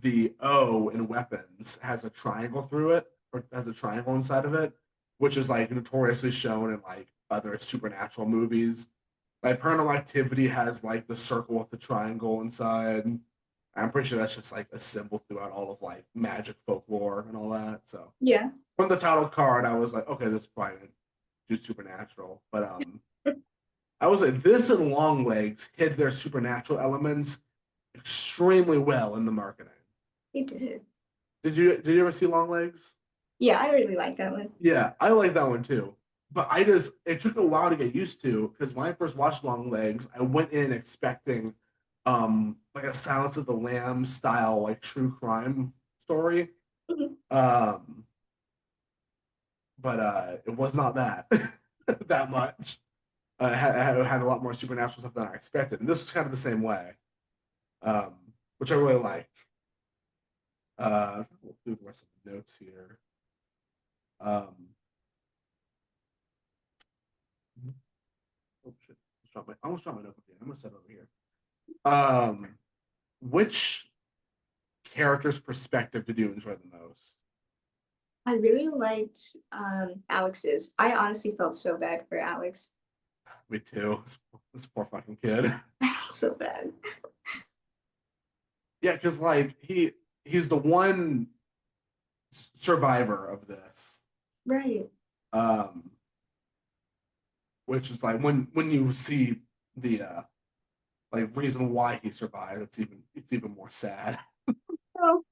A: the O in weapons has a triangle through it, or has a triangle inside of it, which is like notoriously shown in like other supernatural movies. Like Paranormal Activity has like the circle with the triangle inside. I'm pretty sure that's just like a symbol throughout all of like magic folklore and all that. So
B: Yeah.
A: from the title card, I was like, okay, this is probably gonna do supernatural. But I was like, this and Long Legs hid their supernatural elements extremely well in the marketing.
B: You did.
A: Did you ever see Long Legs?
B: Yeah, I really like that one.
A: Yeah, I like that one too. But it took a while to get used to because when I first watched Long Legs, I went in expecting like a Silence of the Lambs style like true crime story.
B: Mhm.
A: Um but it was not that that much. It had a lot more supernatural stuff than I expected. And this was kind of the same way. Um which I really liked. We'll do the rest of the notes here. Um, oh shit! I almost dropped my notebook again. I'm gonna set it over here. Which character's perspective did you enjoy the most?
B: I really liked Alex's. I honestly felt so bad for Alex.
A: Me too. This poor fucking kid.
B: So bad.
A: Yeah, because like he's the one survivor of this.
B: Right.
A: Um, which is like when you see the like reason why he survived, it's even more sad.
B: Oh.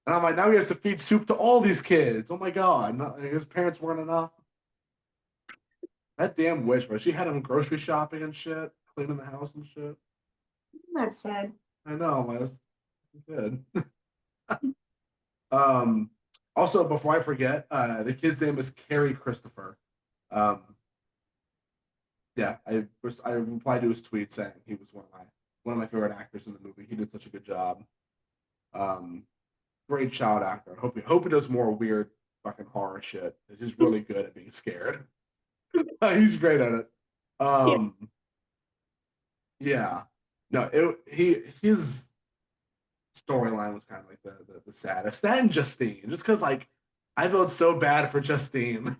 A: And I'm like, now he has to feed soup to all these kids. Oh my god, his parents weren't enough. That damn witch, but she had him grocery shopping and shit, cleaning the house and shit.
B: That's sad.
A: I know, man, that's good. Um, also, before I forget, the kid's name is Carrie Christopher. Um, yeah, I replied to his tweet saying he was one of my favorite actors in the movie. He did such a good job. Um, Great child actor. I hope he does more weird fucking horror shit. He's really good at being scared. He's great at it.
B: Yeah.
A: Um, yeah. No, his storyline was kind of like the saddest. That and Justine, just because like I felt so bad for Justine.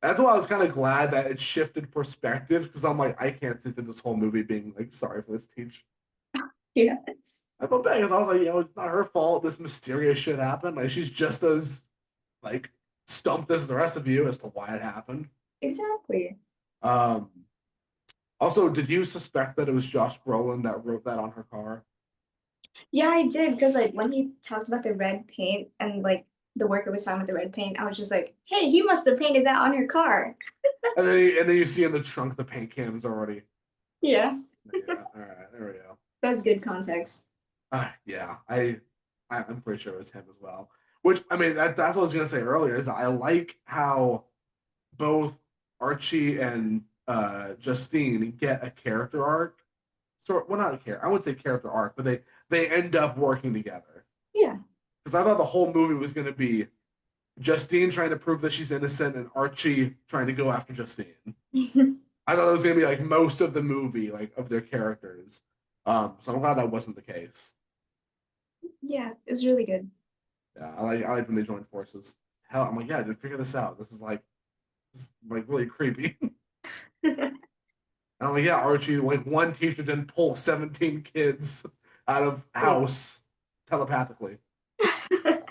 A: That's why I was kind of glad that it shifted perspectives because I'm like I can't sit through this whole movie being like sorry for this teach.
B: Yeah.
A: I felt bad because I was like, it's not her fault. This mysterious shit happened. Like she's just as like stumped as the rest of you as to why it happened.
B: Exactly.
A: Um, Also, did you suspect that it was Josh Brolin that wrote that on her car?
B: Yeah, I did because like when he talked about the red paint and like the worker was talking about the red paint, I was just like, hey, he must have painted that on her car.
A: And then you see in the trunk the paint cans already.
B: Yeah.
A: Yeah, all right, there we go.
B: That's good context.
A: Yeah, I'm pretty sure it was him as well. Which I mean, that's what I was gonna say earlier. Is I like how both Archie and Justine get a character arc. Sort well, not a character. I wouldn't say character arc, but they end up working together.
B: Yeah.
A: Because I thought the whole movie was gonna be Justine trying to prove that she's innocent and Archie trying to go after Justine. I thought it was gonna be like most of the movie, like of their characters. So I'm glad that wasn't the case.
B: Yeah, it was really good.
A: Yeah, I like when they join forces. Hell, I'm like, yeah, dude, figure this out. This is like really creepy. And I'm like, yeah, Archie, like one teacher didn't pull 17 kids out of house telepathically. That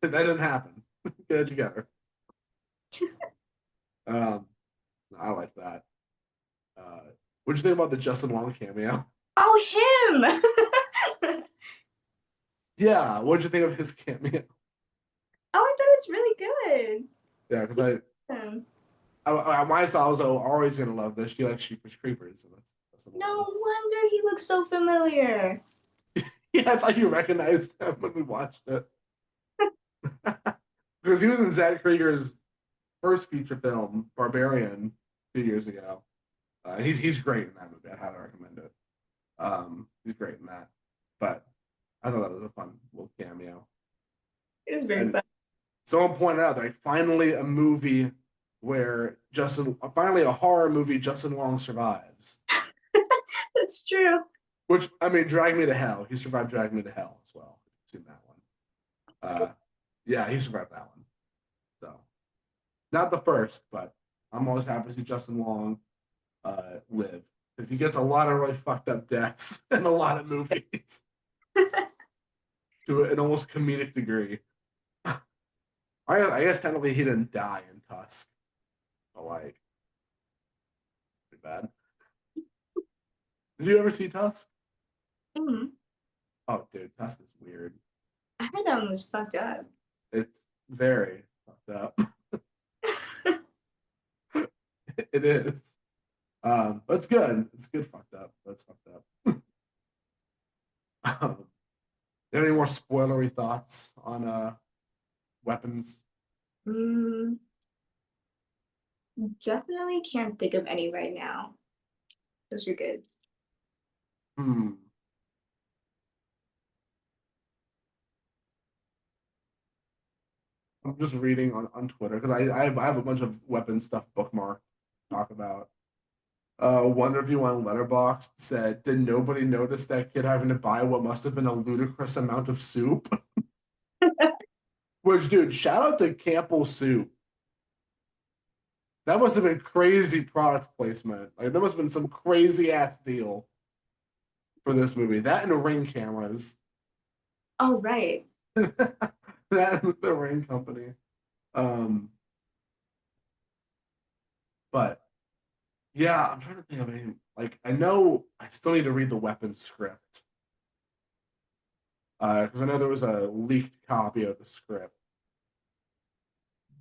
A: didn't happen. Get it together. Um, I like that. Uh, what'd you think about the Justin Long cameo?
B: Oh, him!
A: Yeah, what'd you think of his cameo?
B: Oh, I thought it was really good.
A: Yeah, because
B: Um,
A: I saw I was always gonna love this. She likes Sheepish Creepers, and that's the
B: no
A: one.
B: wonder he looks so familiar.
A: Yeah, I thought you recognized him when we watched it because he was in Zach Krieger's first feature film, Barbarian, 2 years ago. He's great in that movie. I'd highly recommend it. He's great in that. But I thought that was a fun little cameo.
B: It was very
A: And
B: fun.
A: someone pointed out that like, finally a movie where finally a horror movie Justin Long survives.
B: That's true.
A: Which I mean, Drag Me to Hell. He survived Drag Me to Hell as well. I've seen that one. Yeah, he survived that one. So not the first, but I'm always happy to see Justin Long live because he gets a lot of really fucked up deaths in a lot of movies to an almost comedic degree. I guess technically he didn't die in Tusk, but like pretty bad. Did you ever see Tusk?
B: Mhm.
A: Oh, dude, Tusk is weird.
B: I heard that one was fucked up.
A: It's very fucked up. It is. But it's good. It's good fucked up. That's fucked up. Um, any more spoilery thoughts on weapons?
B: Mm, definitely can't think of any right now. Those are good.
A: Hmm. I'm just reading on Twitter because I have a bunch of weapon stuff bookmarked to talk about. One review on Letterboxd said, "Did nobody notice that kid having to buy what must have been a ludicrous amount of soup?" Which, dude, shout out to Campbell Soup. That must have been crazy product placement. Like, there must have been some crazy ass deal for this movie. That and the Ring cameras.
B: Oh, right.
A: That and the Ring company. Um, but yeah, I'm trying to think of any. Like, I know I still need to read the weapon script because I know there was a leaked copy of the script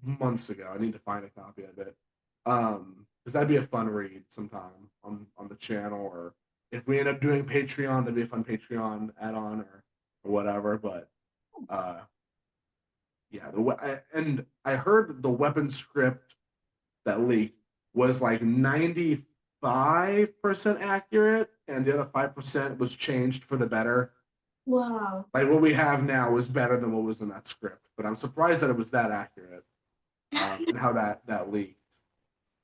A: months ago. I need to find a copy of it. Because that'd be a fun read sometime on the channel, or if we end up doing Patreon, that'd be a fun Patreon add-on or whatever. But uh, yeah, and I heard the weapon script that leaked was like 95% accurate, and the other 5% was changed for the better.
B: Wow.
A: Like what we have now is better than what was in that script, but I'm surprised that it was that accurate and how that leaked.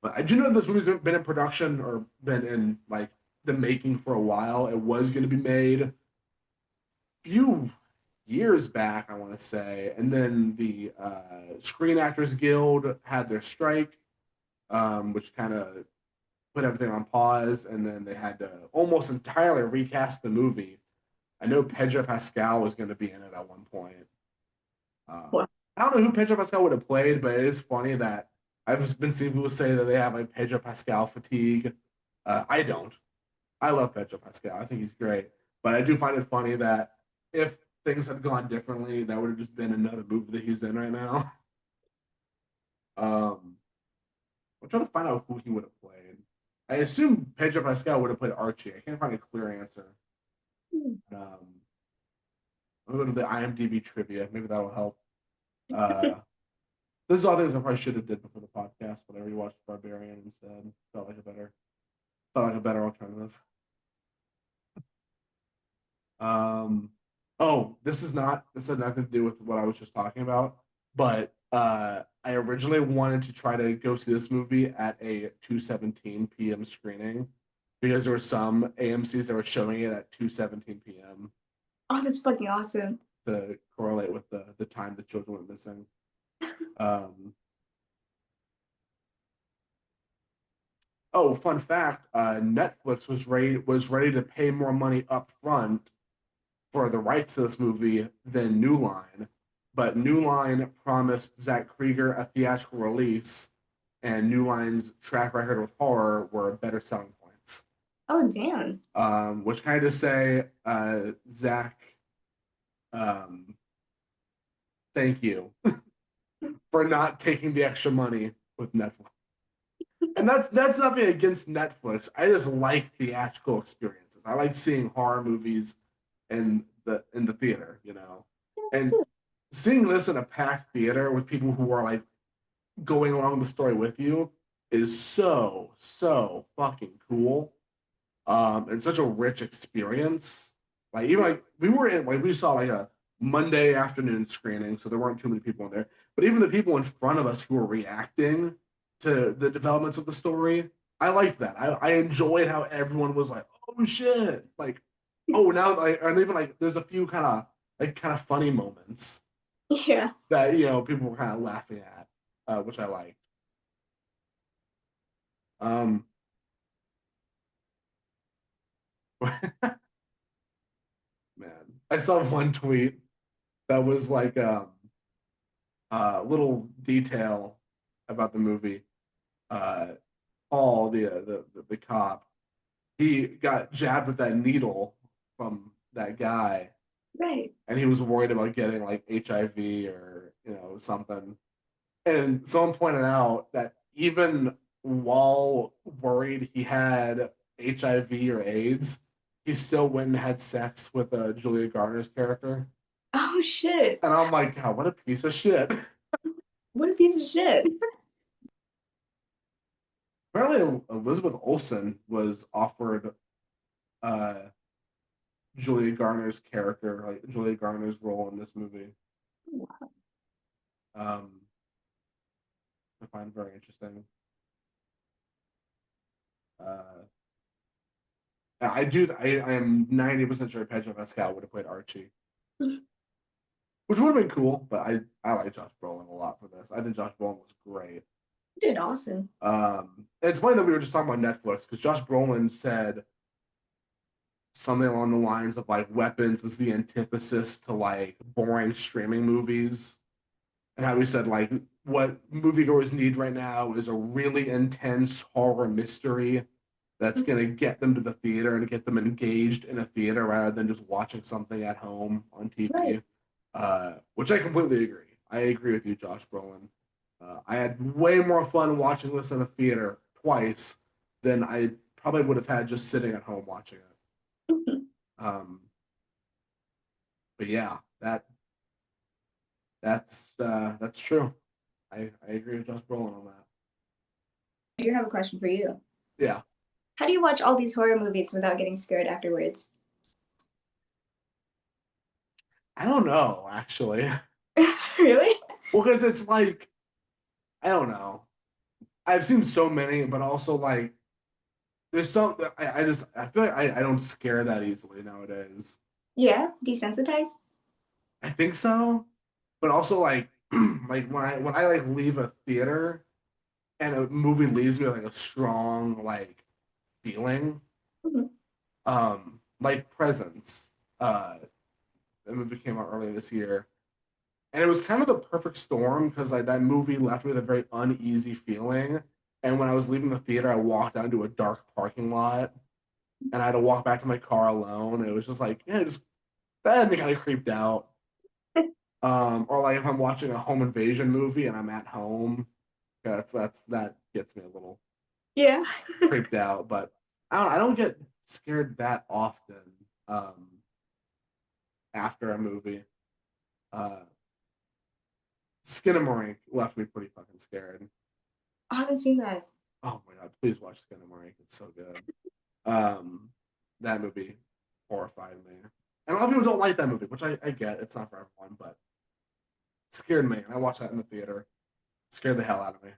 A: But I do know this movie's been in production or been in like the making for a while. It was going to be made a few years back, I want to say, and then the Screen Actors Guild had their strike, which kind of put everything on pause, and then they had to almost entirely recast the movie. I know Pedro Pascal was going to be in it at one point.
B: Wow.
A: I don't know who Pedro Pascal would have played, but it is funny that I've been seeing people say that they have like Pedro Pascal fatigue. I don't. I love Pedro Pascal. I think he's great, but I do find it funny that if things had gone differently, that would have just been another movie that he's in right now. Um, I'm trying to find out who he would have played. I assume Pedro Pascal would have played Archie. I can't find a clear answer.
B: Hmm.
A: Um, I'll go to the IMDb trivia. Maybe that will help. Uh, this is all things I probably should have did before the podcast, but I rewatched Barbarian instead. Felt like a better alternative. Um, oh, this has nothing to do with what I was just talking about, but I originally wanted to try to go see this movie at a 2:17 p.m. screening because there were some AMC's that were showing it at 2:17 p.m.
B: Oh, that's fucking awesome.
A: to correlate with the time the children went missing. Um, oh, fun fact, Netflix was ready to pay more money up front for the rights to this movie than New Line, but New Line promised Zach Krieger a theatrical release, and New Line's track record with horror were better selling points.
B: Oh, damn.
A: Which kind of say, Zach, um, thank you for not taking the extra money with Netflix. And that's nothing against Netflix. I just like theatrical experiences. I like seeing horror movies in the theater,
B: That's
A: and seeing this in a packed theater with people who are like going along the story with you is so fucking cool. And such a rich experience. Like even like we saw like a Monday afternoon screening, so there weren't too many people in there. But even the people in front of us who were reacting to the developments of the story, I liked that. I enjoyed how everyone was like, "Oh shit!" Like, "Oh now," like, and even like there's a few kind of funny moments
B: yeah.
A: that people were kind of laughing at, which I liked. Um, man, I saw one tweet that was like little detail about the movie. Uh, Paul, the cop, he got jabbed with that needle from that guy,
B: Right.
A: and he was worried about getting like HIV or something. And someone pointed out that even while worried he had HIV or AIDS, he still went and had sex with Julia Garner's character.
B: Oh, shit.
A: And I'm like, God, what a piece of shit.
B: What a piece of shit.
A: Apparently, Elizabeth Olsen was offered uh, Julia Garner's character, like Julia Garner's role in this movie. Um, I find very interesting. Uh, I am 90% sure Pedro Pascal would have played Archie, which would have been cool. But I like Josh Brolin a lot for this. I think Josh Brolin was great.
B: You did awesome.
A: It's funny that we were just talking about Netflix because Josh Brolin said something along the lines of like Weapons is the antithesis to like boring streaming movies, and how he said like what moviegoers need right now is a really intense horror mystery that's going to get them to the theater and get them engaged in a theater rather than just watching something at home on
B: Right.
A: TV. Which I completely agree. I agree with you, Josh Brolin. I had way more fun watching this in a theater twice than I probably would have had just sitting at home watching it. Um, but yeah, that's true. I agree with Josh Brolin on that.
B: I do have a question for you.
A: Yeah,
B: How do you watch all these horror movies without getting scared afterwards?
A: I don't know actually.
B: Really?
A: Well, because it's like I don't know. I've seen so many, but also like there's some I feel like I don't scare that easily nowadays.
B: Yeah, desensitized?
A: I think so, but also like like when I like leave a theater and a movie leaves me with like a strong like feeling,
B: Mhm.
A: like Presence. The movie came out earlier this year, and it was kind of the perfect storm because like that movie left me with a very uneasy feeling. And when I was leaving the theater, I walked down to a dark parking lot, and I had to walk back to my car alone. It was just like, yeah, just that had me kind of creeped out. Or like if I'm watching a home invasion movie and I'm at home, yeah, that gets me a little
B: Yeah.
A: creeped out. But I don't get scared that often. Um, after a movie. Uh, Skinamarink left me pretty fucking scared.
B: I haven't seen that.
A: Oh my god, please watch Skinamarink. It's so good. Um, that movie horrified me. And a lot of people don't like that movie, which I get. It's not for everyone, but scared me. I watched that in the theater. Scared the hell out of me.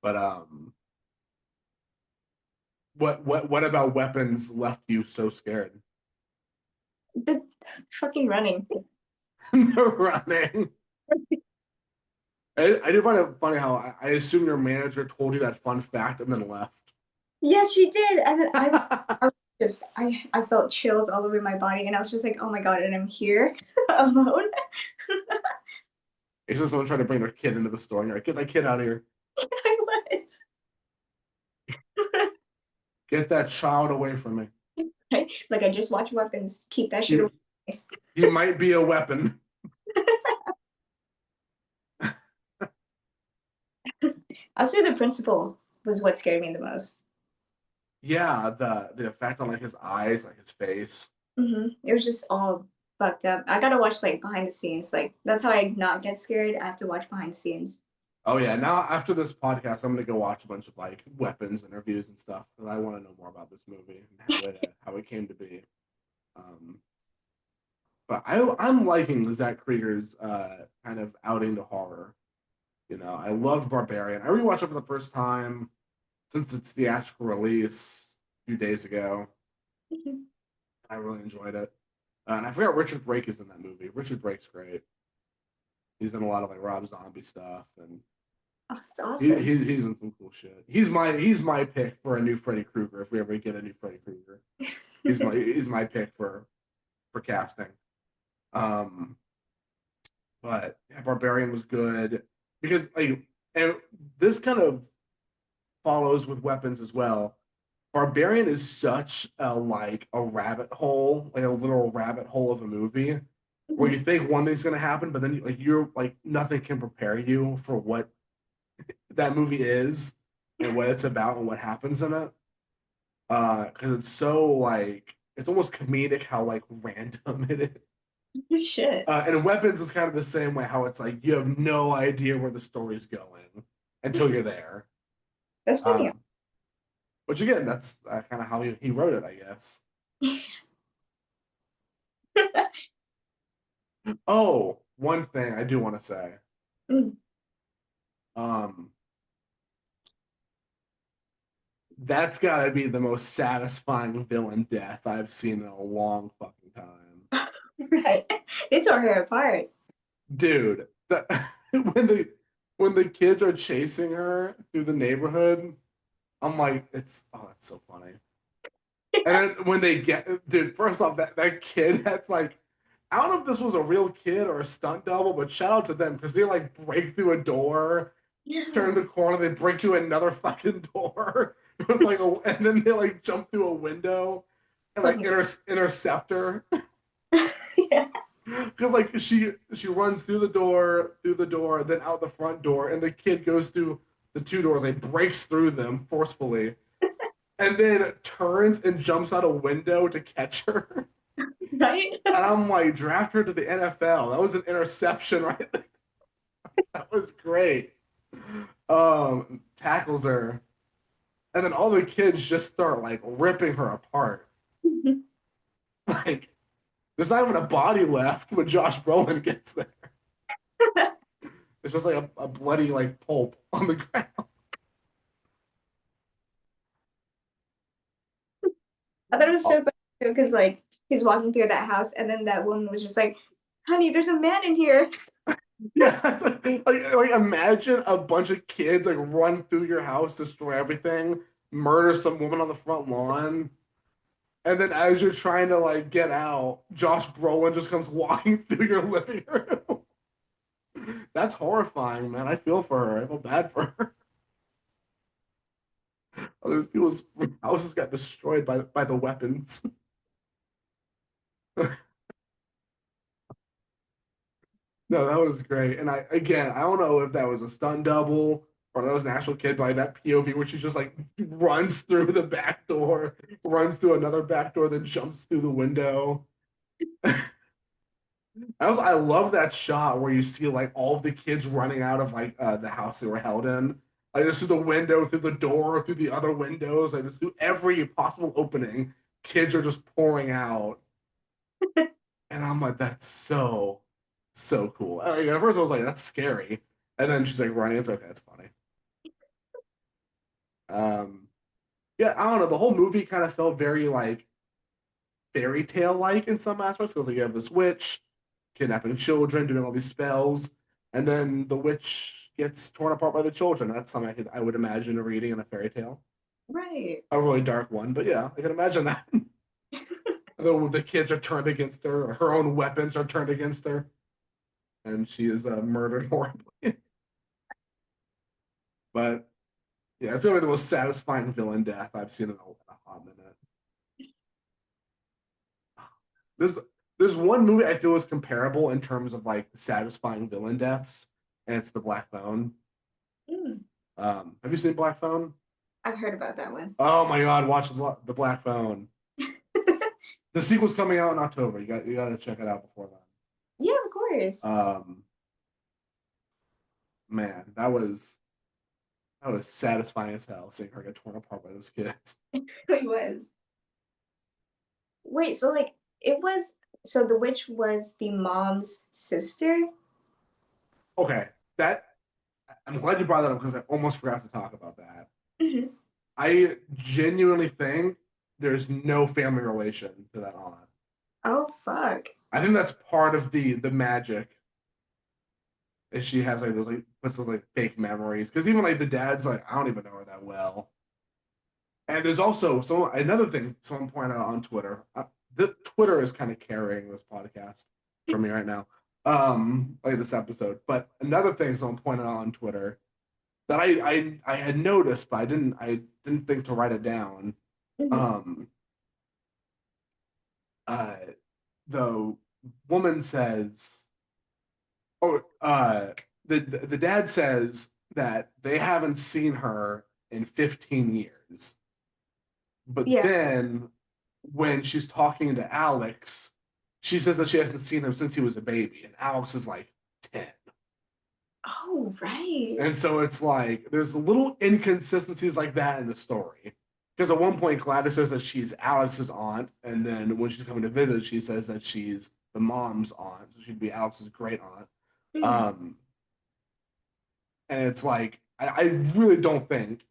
A: But what about weapons left you so scared?
B: The fucking running.
A: The running. I do find it funny how I assume your manager told you that fun fact and then left.
B: Yes, she did. And then I was just I felt chills all over my body, and I was just like, oh my god, and I'm here alone.
A: It's just someone trying to bring their kid into the store, and you're like, get that kid out of here.
B: I was.
A: Get that child away from me.
B: Right? Like I just watched Weapons. Keep that shit
A: He,
B: away.
A: he might be a weapon.
B: I'll say the principal was what scared me the most.
A: Yeah, the effect on like his eyes, like his face.
B: It was just all fucked up. I gotta watch like behind the scenes. Like that's how I not get scared. I have to watch behind the scenes.
A: Oh yeah, now after this podcast, I'm gonna go watch a bunch of like weapons interviews and stuff because I want to know more about this movie and how it came to be. Um, but I'm liking Zach Krieger's kind of outing to horror. You know, I loved Barbarian. I rewatched it for the first time since its theatrical release a few days ago. I really enjoyed it. And I forgot Richard Brake is in that movie. Richard Brake's great. He's in a lot of like Rob Zombie stuff, and
B: Oh, that's awesome.
A: he's in some cool shit. He's my pick for a new Freddy Krueger if we ever get a new Freddy Krueger. He's my pick for casting. Um, but yeah, Barbarian was good because like and this kind of follows with weapons as well. Barbarian is such a like a rabbit hole, like a literal rabbit hole of a movie, where you think one thing's gonna happen, but then you're like nothing can prepare you for what that movie is and what it's about and what happens in it. Because it's so like it's almost comedic how like random it is.
B: Shit.
A: And Weapons is kind of the same way, how it's like you have no idea where the story's going until you're there.
B: That's funny.
A: Which again, that's kind of how he wrote it, I guess. Oh, one thing I do want to say.
B: Mm.
A: Um, that's got to be the most satisfying villain death I've seen in a long fucking time.
B: Right. They tore her apart.
A: Dude, when the kids are chasing her through the neighborhood, I'm like, that's so funny. And then when they get, dude, first off, that kid, that's like, I don't know if this was a real kid or a stunt double, but shout out to them because they like break through a door, turn the corner, they break through another fucking door, with like and then they like jump through a window and like intercept her.
B: Yeah.
A: Because like she runs through the door, then out the front door, and the kid goes through the two doors, like breaks through them forcefully, and then turns and jumps out a window to catch her.
B: Right?
A: And I'm like, draft her to the NFL. That was an interception right there. That was great. Tackles her. And then all the kids just start like ripping her apart. Like, there's not even a body left when Josh Brolin gets there. It's just like a bloody like pulp on the ground.
B: I thought it was so funny too, because like he's walking through that house, and then that woman was just like, "Honey, there's a man in here."
A: Yeah, like imagine a bunch of kids like run through your house, destroy everything, murder some woman on the front lawn, and then as you're trying to like get out, Josh Brolin just comes walking through your living room. That's horrifying, man. I feel for her. I feel bad for her. All these people's houses got destroyed by the weapons. No, that was great. And I don't know if that was a stunt double or that was an actual kid by that POV where she just like runs through the back door, runs through another back door, then jumps through the window. I love that shot where you see like all of the kids running out of like the house they were held in. Like just through the window, through the door, through the other windows, like just through every possible opening, kids are just pouring out. And I'm like, that's so, so cool. At first I was like, that's scary. And then she's like running. It's okay, it's funny. Um, yeah, I don't know. The whole movie kind of felt very like fairy tale like in some aspects because like, you have this witch kidnapping children, doing all these spells, and then the witch gets torn apart by the children. That's something I would imagine reading in a fairy tale.
B: Right.
A: A really dark one, but yeah, I can imagine that. The kids are turned against her, her own weapons are turned against her, and she is murdered horribly. But yeah, it's gonna be the most satisfying villain death I've seen in a hot minute. There's there's one movie I feel is comparable in terms of like satisfying villain deaths, and it's The Black Phone.
B: Mm,
A: Have you seen Black Phone?
B: I've heard about that one.
A: Oh my God, watch the Black Phone. The sequel's coming out in October. You got to check it out before
B: Yeah, of course.
A: then. Man, that was satisfying as hell seeing her get torn apart by those kids.
B: It really was. Wait, so like it was so the witch was the mom's sister?
A: Okay, that I'm glad you brought that up because I almost forgot to talk about that.
B: Hmm.
A: I genuinely think there's no family relation to that aunt.
B: Oh fuck.
A: I think that's part of the magic. Is she has like those like puts those like fake memories because even like the dad's like I don't even know her that well. And there's also so another thing someone pointed out on Twitter. The Twitter is kind of carrying this podcast for me right now. Like this episode. But another thing someone pointed out on Twitter that I had noticed, but I didn't think to write it down.
B: Hmm.
A: Um, uh, the woman says, "Oh, the dad says that they haven't seen her in 15 years." But
B: Yeah.
A: then when she's talking to Alex, she says that she hasn't seen him since he was a baby, and Alex is like 10.
B: Oh, right.
A: And so it's like there's little inconsistencies like that in the story. Because at one point, Gladys says that she's Alex's aunt, and then when she's coming to visit, she says that she's the mom's aunt, so she'd be Alex's great aunt.
B: Mhm.
A: Um, and it's like I really don't think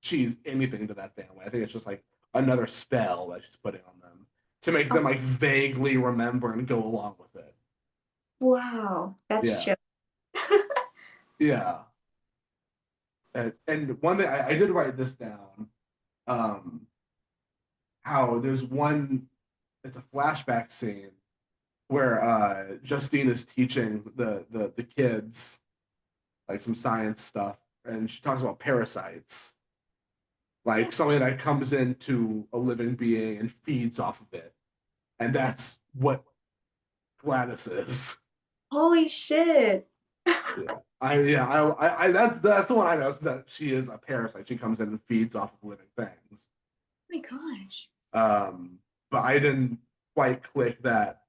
A: she's anything to that family. I think it's just like another spell that she's putting on them to make
B: Oh,
A: them like vaguely remember and go along with it.
B: wow. That's
A: Yeah,
B: chill.
A: yeah. And one thing I did write this down. Um, how there's one, it's a flashback scene where Justine is teaching the kids like some science stuff, and she talks about parasites,
B: Yeah.
A: like something that comes into a living being and feeds off of it, and that's what Gladys is.
B: Holy shit.
A: Yeah, that's the one I know is that she is a parasite. She comes in and feeds off of living things.
B: My gosh.
A: Um, but I didn't quite click that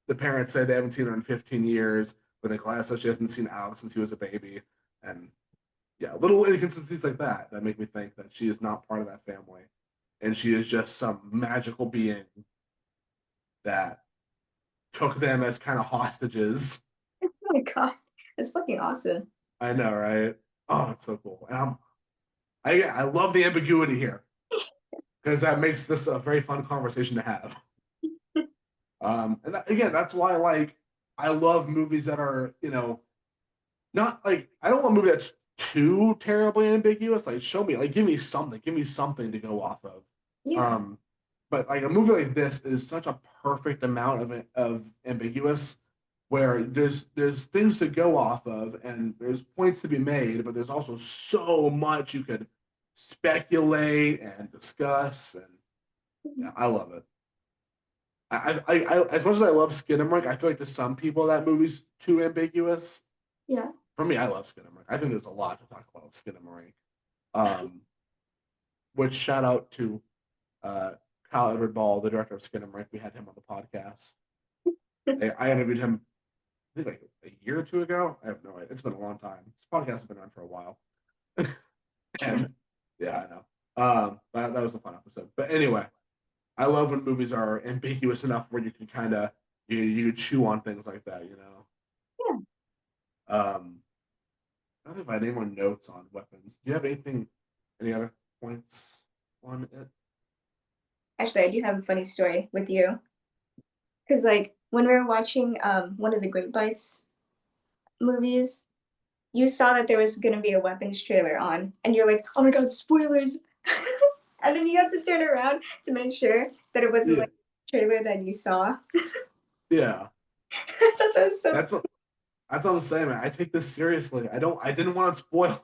A: the parents say they haven't seen her in 15 years, but the class says she hasn't seen Alex since he was a baby. And yeah, little inconsistencies like that make me think that she is not part of that family. And she is just some magical being that took them as kind of hostages.
B: Oh my god. That's fucking awesome.
A: I know, right? Oh, it's so cool. And I love the ambiguity here because that makes this a very fun conversation to have. And again, that's why like I love movies that are not like I don't want a movie that's too terribly ambiguous. Like show me, like give me something to go off of.
B: Yeah.
A: Um, but like a movie like this is such a perfect amount of ambiguous, where there's things to go off of and there's points to be made, but there's also so much you could speculate and discuss, and
B: Mhm.
A: yeah, I love it. As much as I love Skidamore, I feel like to some people that movie's too ambiguous.
B: Yeah.
A: For me, I love Skidamore. I think there's a lot to talk about with Skidamore. Um, which shout out to uh, Kyle Edward Ball, the director of Skidamore. We had him on the podcast. I interviewed him, I think like a year or two ago. I have no idea. It's been a long time. This podcast has been on for a while. And yeah, I know. That was a fun episode. But anyway, I love when movies are ambiguous enough where you can kind of you chew on things like that, you know.
B: Yeah.
A: I don't know if I had any more notes on weapons. Do you have any other points on it?
B: Actually, I do have a funny story with you. Because like when we were watching one of the Great Bites movies, you saw that there was gonna be a weapons trailer on, and you're like, "Oh my god, spoilers!" And then you had to turn around to make sure that it wasn't
A: Yeah,
B: like a trailer that you saw.
A: yeah.
B: I thought that was so.
A: That's what that's what I'm saying, man. I take this seriously. I didn't want it spoiled.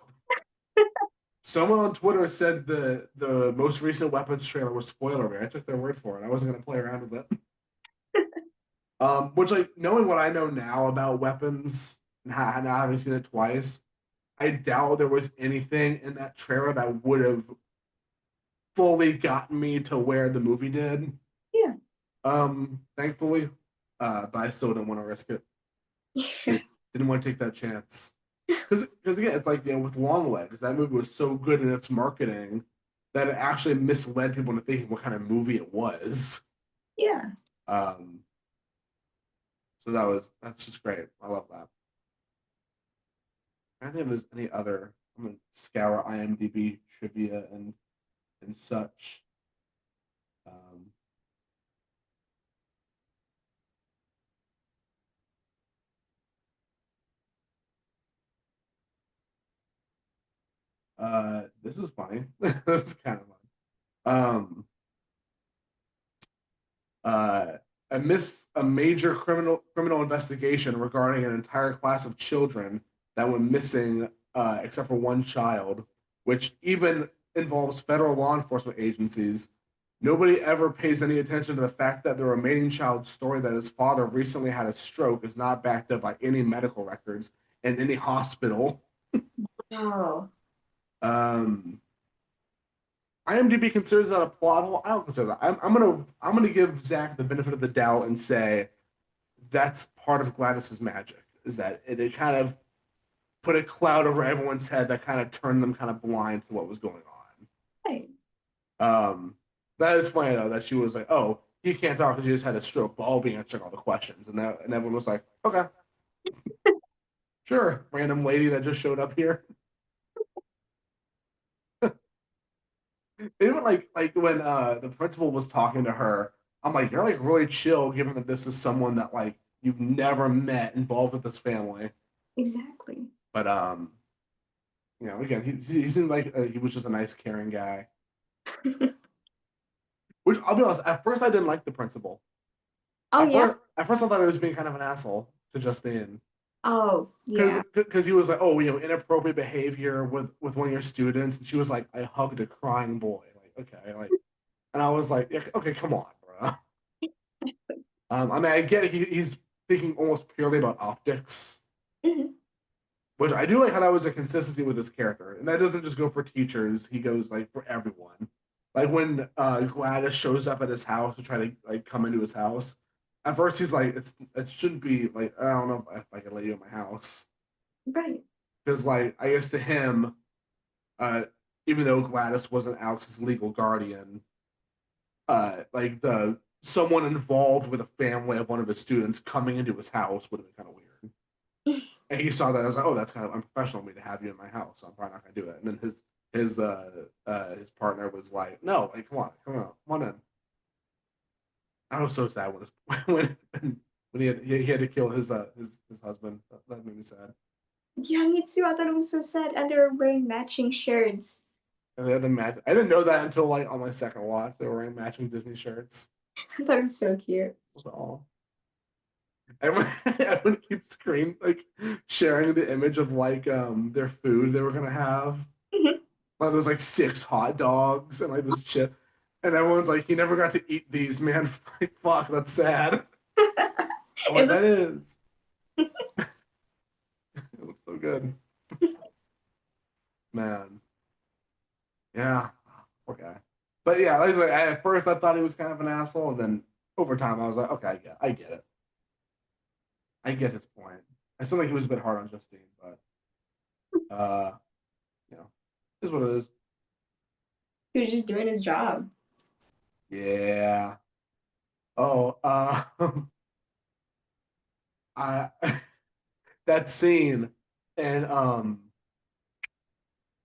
A: Someone on Twitter said the most recent weapons trailer was spoiler. I took their word for it. I wasn't gonna play around with it. Which like knowing what I know now about weapons and now having seen it twice, I doubt there was anything in that trailer that would have fully gotten me to where the movie did.
B: Yeah.
A: Thankfully, but I still didn't want to risk it. Didn't want to take that chance. Because again, it's like with Long Legs, that movie was so good in its marketing that it actually misled people into thinking what kind of movie it was.
B: Yeah.
A: Um, so that's just great. I love that. I don't think there's any other. I'm gonna scour IMDb trivia and such. Um, this is funny. This is kind of fun. Um, uh, amidst a major criminal investigation regarding an entire class of children that went missing, except for one child, which even involves federal law enforcement agencies. Nobody ever pays any attention to the fact that the remaining child's story that his father recently had a stroke is not backed up by any medical records in any hospital.
B: Oh.
A: Um, IMDb considers that a plot hole. I don't consider that. I'm gonna give Zach the benefit of the doubt and say that's part of Gladys's magic. Is that it kind of put a cloud over everyone's head that kind of turned them kind of blind to what was going
B: Right.
A: on. That is funny though that she was like, "Oh, he can't talk because he just had a stroke," but all being to check all the questions, and everyone was like, "Okay, sure." Random lady that just showed up here. Even like when the principal was talking to her, I'm like, "You're like really chill, given that this is someone that like you've never met involved with this family."
B: Exactly.
A: But again, he seemed like he was just a nice, caring guy. Which I'll be honest, at first I didn't like the principal.
B: Oh yeah.
A: At first I thought he was being kind of an asshole to Justine
B: Oh
A: because
B: yeah.
A: he was like, oh, inappropriate behavior with one of your students, and she was like, I hugged a crying boy. Like, okay, like, and I was like, yeah, okay, come on, bro. I mean, I get it, he's thinking almost purely about optics,
B: Mhm.
A: which I do like how that was a consistency with his character, and that doesn't just go for teachers; he goes like for everyone. Like when Gladys shows up at his house to try to like come into his house, at first he's like, it shouldn't be like I don't know if I can let you in my house
B: Right.
A: because like I guess to him, uh, even though Gladys wasn't Alex's legal guardian, like the someone involved with a family of one of his students coming into his house would have been kind of weird. And he saw that as like, oh, that's kind of unprofessional of me to have you in my house. So I'm probably not gonna do it. And then his partner was like, no, like come on in. I was so sad when when he had to kill his husband. That made me sad.
B: Yeah, me too. I thought it was so sad, and they were wearing matching shirts.
A: And they had the match. I didn't know that until like on my second watch. They were wearing matching Disney shirts.
B: I thought it was so cute.
A: That was all. Everyone keeps sharing the image of like their food they were gonna have.
B: Mhm.
A: Like there's like six hot dogs and like this chip, and everyone's like, "He never got to eat these, man." Like, fuck, that's sad. I'm
B: It
A: like,
B: looked.
A: that is. It looks so good, man. Yeah, poor guy. But yeah, like, at first I thought he was kind of an asshole, and then over time I was like, okay, I get it. I get his point. I still think he was a bit hard on Justine, but you know, is what it is.
B: He was just doing his job.
A: Yeah. Oh, I that scene and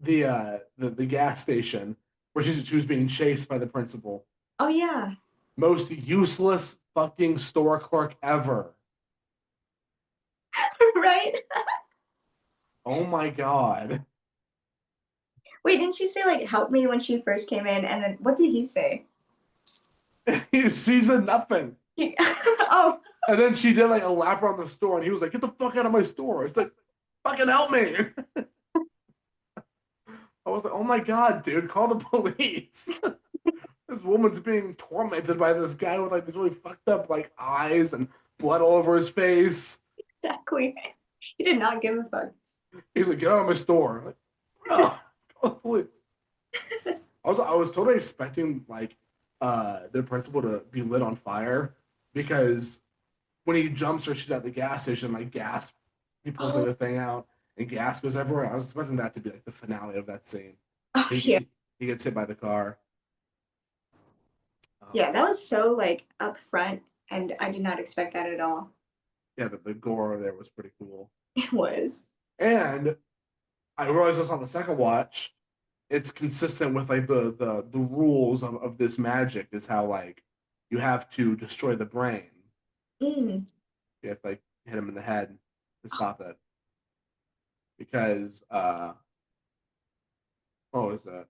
A: the gas station where she was being chased by the principal.
B: Oh yeah.
A: Most useless fucking store clerk ever.
B: Right?
A: Oh my god.
B: Wait, didn't she say like help me when she first came in? And then what did he say?
A: She said nothing.
B: Oh,
A: And then she did like a lap around the store and he was like, get the fuck out of my store. It's like, fucking help me. I was like, oh my god, dude, call the police. This woman's being tormented by this guy with like these really fucked up like eyes and blood all over his face.
B: exactly. He did not give a fuck.
A: He's like, get out of my store. I'm like, oh, call the police. I was totally expecting like the principal to be lit on fire because when he jumps her, she's at the gas station, like gas, he pulls like
B: Oh,
A: the thing out and gas goes everywhere. I was expecting that to be like the finale of that scene.
B: oh
A: He
B: yeah.
A: he, he gets hit by the car.
B: Yeah, that was so like upfront and I did not expect that at all.
A: Yeah, the gore there was pretty cool.
B: It was.
A: And I realized this on the second watch. It's consistent with like the rules of this magic is how like you have to destroy the brain.
B: Mm.
A: You have to like hit him in the head to stop it. Because what was that?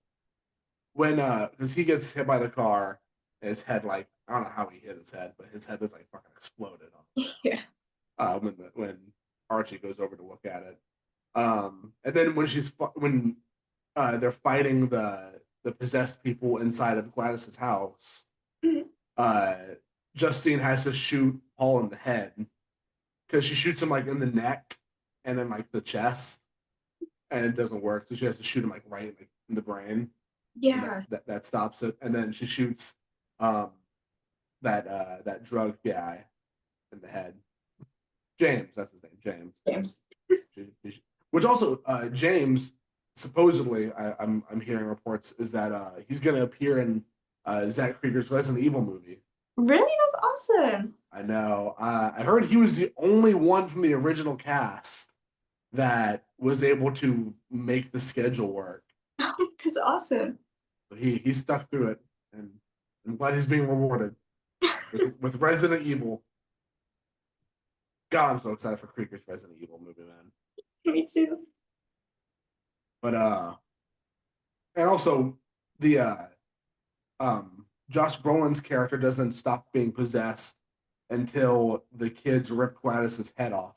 A: When because he gets hit by the car, and his head like I don't know how he hit his head, but his head is like fucking exploded
B: Yeah.
A: when Archie goes over to look at it. And then when they're fighting the possessed people inside of Gladys's house,
B: Mhm.
A: uh, Justine has to shoot Paul in the head because she shoots him like in the neck and then like the chest, and it doesn't work. So she has to shoot him like right like, in the brain, and
B: Yeah.
A: that stops it. And then she shoots um, that drug guy in the head. James, that's his name, James.
B: James.
A: Which also James supposedly I'm hearing reports is that he's going to appear in Zach Krieger's Resident Evil movie.
B: Really? That's awesome.
A: I know. I heard he was the only one from the original cast that was able to make the schedule work.
B: That's awesome.
A: But he stuck through it, and I'm glad he's being rewarded with Resident Evil. God, I'm so excited for Krieger's Resident Evil movie, man.
B: Me too.
A: But and also the Josh Brolin's character doesn't stop being possessed until the kids rip Gladys's head off.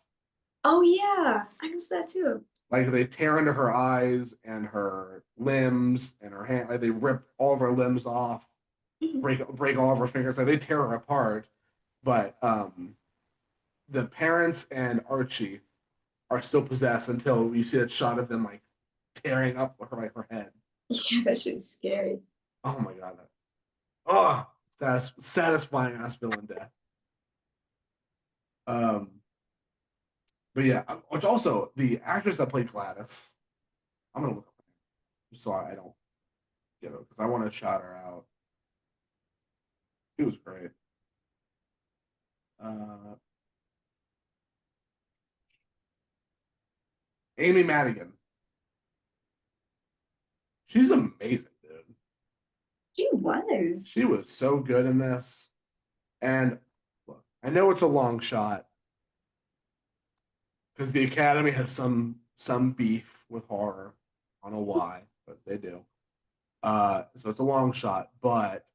B: Oh yeah, I missed that too.
A: Like they tear into her eyes and her limbs and her hand. Like they rip all of her limbs off,
B: Mhm.
A: break all of her fingers. Like they tear her apart. But the parents and Archie are still possessed until you see that shot of them like tearing up her head.
B: Yeah, that shit's scary.
A: Oh my god! Oh, satisfying ass villain death. Um, but yeah, which also the actress that played Gladys, I'm gonna look up her name so I don't get it because I want to shout her out. She was great. Uh, Amy Madigan, she's amazing, dude.
B: She was.
A: She was so good in this. And look, I know it's a long shot because the Academy has some beef with horror. I don't know why, but they do. So it's a long shot, but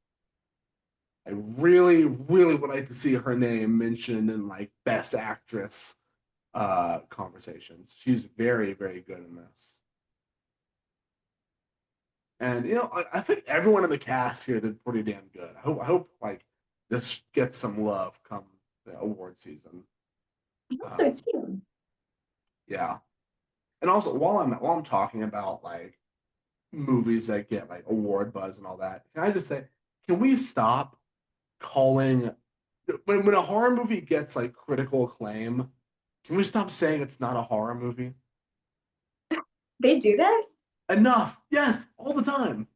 A: I really, really would like to see her name mentioned in like best actress conversations. She's very, very good in this. And I think everyone in the cast here did pretty damn good. I hope like this gets some love come the award season.
B: I hope so
A: Um,
B: too.
A: yeah. And also while I'm talking about like movies that get like award buzz and all that, can I just say, can we stop calling when a horror movie gets like critical acclaim? Can we stop saying it's not a horror movie?
B: They do that?
A: Enough. Yes, all the time.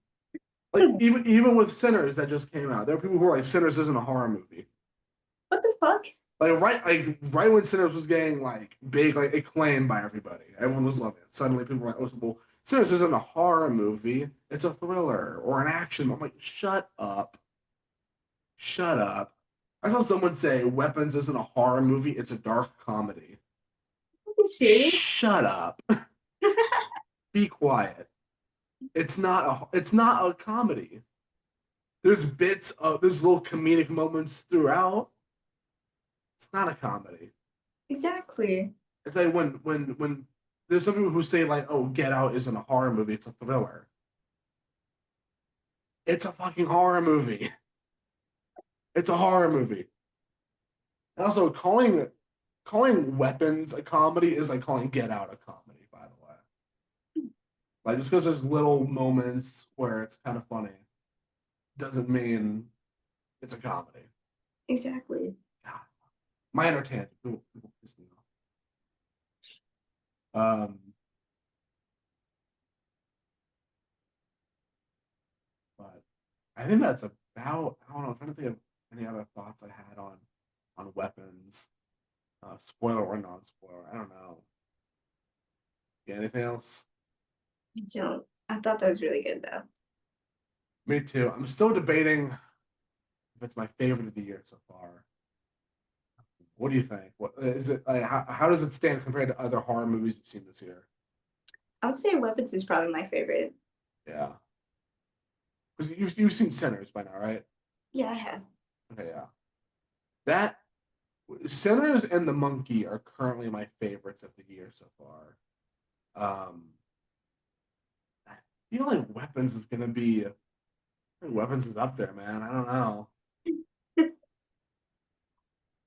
A: Like even with Sinners that just came out, there are people who are like Sinners isn't a horror movie.
B: What the fuck?
A: Like right when Sinners was getting like big like acclaim by everybody, everyone was loving it. Suddenly people were like, "Oh, well, Sinners isn't a horror movie; it's a thriller or an action." I'm like, "Shut up, shut up." I saw someone say Weapons isn't a horror movie; it's a dark comedy.
B: Are you serious?
A: Shut up. Be quiet. It's not a comedy. There's little comedic moments throughout. It's not a comedy.
B: Exactly.
A: It's like when there's some people who say like, "Oh, Get Out isn't a horror movie; it's a thriller." It's a fucking horror movie. It's a horror movie. And also, calling Weapons a comedy is like calling Get Out a comedy. By the way, like just because there's little moments where it's kind of funny doesn't mean it's a comedy.
B: Exactly.
A: God, minor tangent. People piss me off. But I think that's about. I don't know. I'm trying to think of any other thoughts I had on Weapons. Spoiler or non-spoiler. I don't know. Yeah, anything else?
B: I don't. I thought that was really good though.
A: Me too. I'm still debating if it's my favorite of the year so far. What do you think? What is it? Like, how does it stand compared to other horror movies you've seen this year?
B: I would say Weapons is probably my favorite.
A: Yeah, because you've seen Sinners by now, right?
B: Yeah, I have.
A: Okay, yeah. That Sinners and The Monkey are currently my favorites of the year so far. Um, I feel like Weapons is gonna be Weapons is up there, man. I don't know.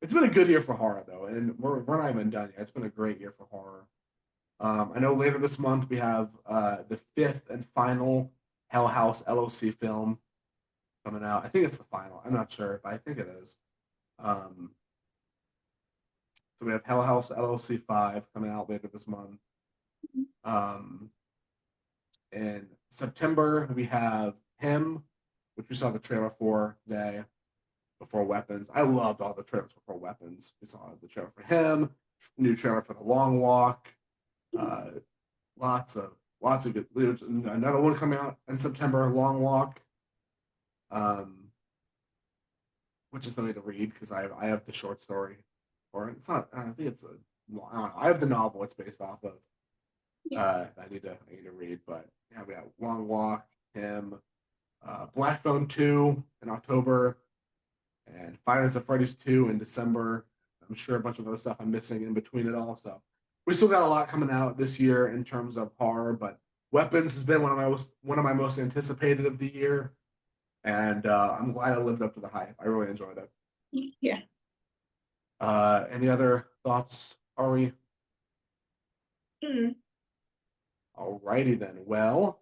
A: It's been a good year for horror though, and we're not even done yet. It's been a great year for horror. I know later this month we have the fifth and final Hell House LOC film coming out. I think it's the final. I'm not sure, but I think it is. Um, so we have Hell House LOC 5 coming out later this month. Um, in September we have Him, which we saw the trailer for today before Weapons. I loved all the trailers before Weapons. We saw the trailer for Him, new trailer for The Long Walk. Uh, lots of good. There's another one coming out in September, Long Walk, um, which is something to read because I have the short story, or it's not. I think it's a. I don't know. I have the novel it's based off of.
B: Yeah.
A: I need to read, but yeah, we got Long Walk, him, Black Phone 2 in October, and Five Nights at Freddy's 2 in December. I'm sure a bunch of other stuff I'm missing in between it all. So we still got a lot coming out this year in terms of horror, but Weapons has been one of my most anticipated of the year, and I'm glad I lived up to the hype. I really enjoyed it.
B: Yeah.
A: Any other thoughts, Ari?
B: Mm.
A: Alrighty then. Well,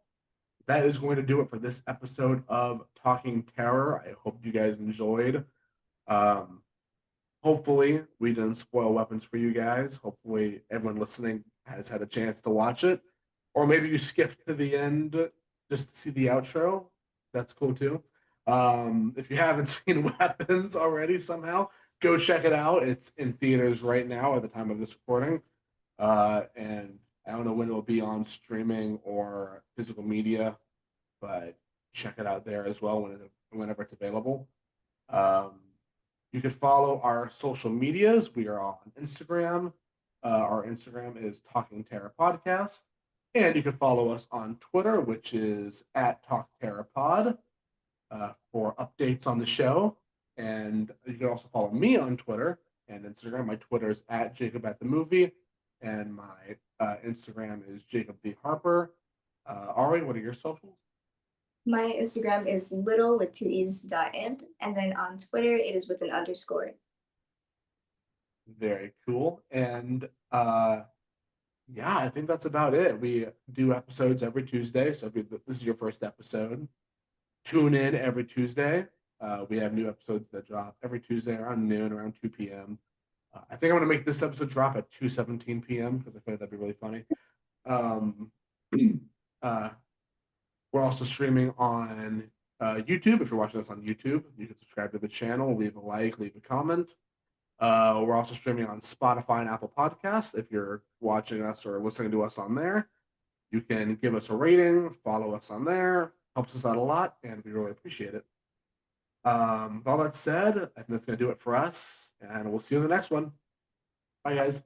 A: that is going to do it for this episode of Talking Terror. I hope you guys enjoyed. Um, Hopefully, we didn't spoil Weapons for you guys. Hopefully, everyone listening has had a chance to watch it. Or maybe you skipped to the end just to see the outro. That's cool too. If you haven't seen Weapons already somehow, go check it out. It's in theaters right now at the time of this recording. And I don't know when it will be on streaming or physical media, but check it out there as well whenever it's available. Um, you can follow our social medias. We are on Instagram. Our Instagram is Talking Terror Podcast. And you can follow us on Twitter, which is at Talk Terror Pod, for updates on the show. And you can also follow me on Twitter and Instagram. My Twitter is at Jacob at the movie, and my Instagram is Jacob the Harper. Ari, what are your socials?
B: My Instagram is little with two e's dot imp, and then on Twitter it is with an underscore.
A: Very cool. And yeah, I think that's about it. We do episodes every Tuesday. So if this is your first episode, tune in every Tuesday. We have new episodes that drop every Tuesday around noon, around 2 p.m. I think I'm gonna make this episode drop at 2:17 p.m. because I feel like that'd be really funny. Um, uh, we're also streaming on YouTube. If you're watching this on YouTube, you can subscribe to the channel, leave a like, leave a comment. We're also streaming on Spotify and Apple Podcasts. If you're watching us or listening to us on there, you can give us a rating, follow us on there. Helps us out a lot, and we really appreciate it. With all that said, I think that's going to do it for us, and we'll see you in the next one. Bye, guys.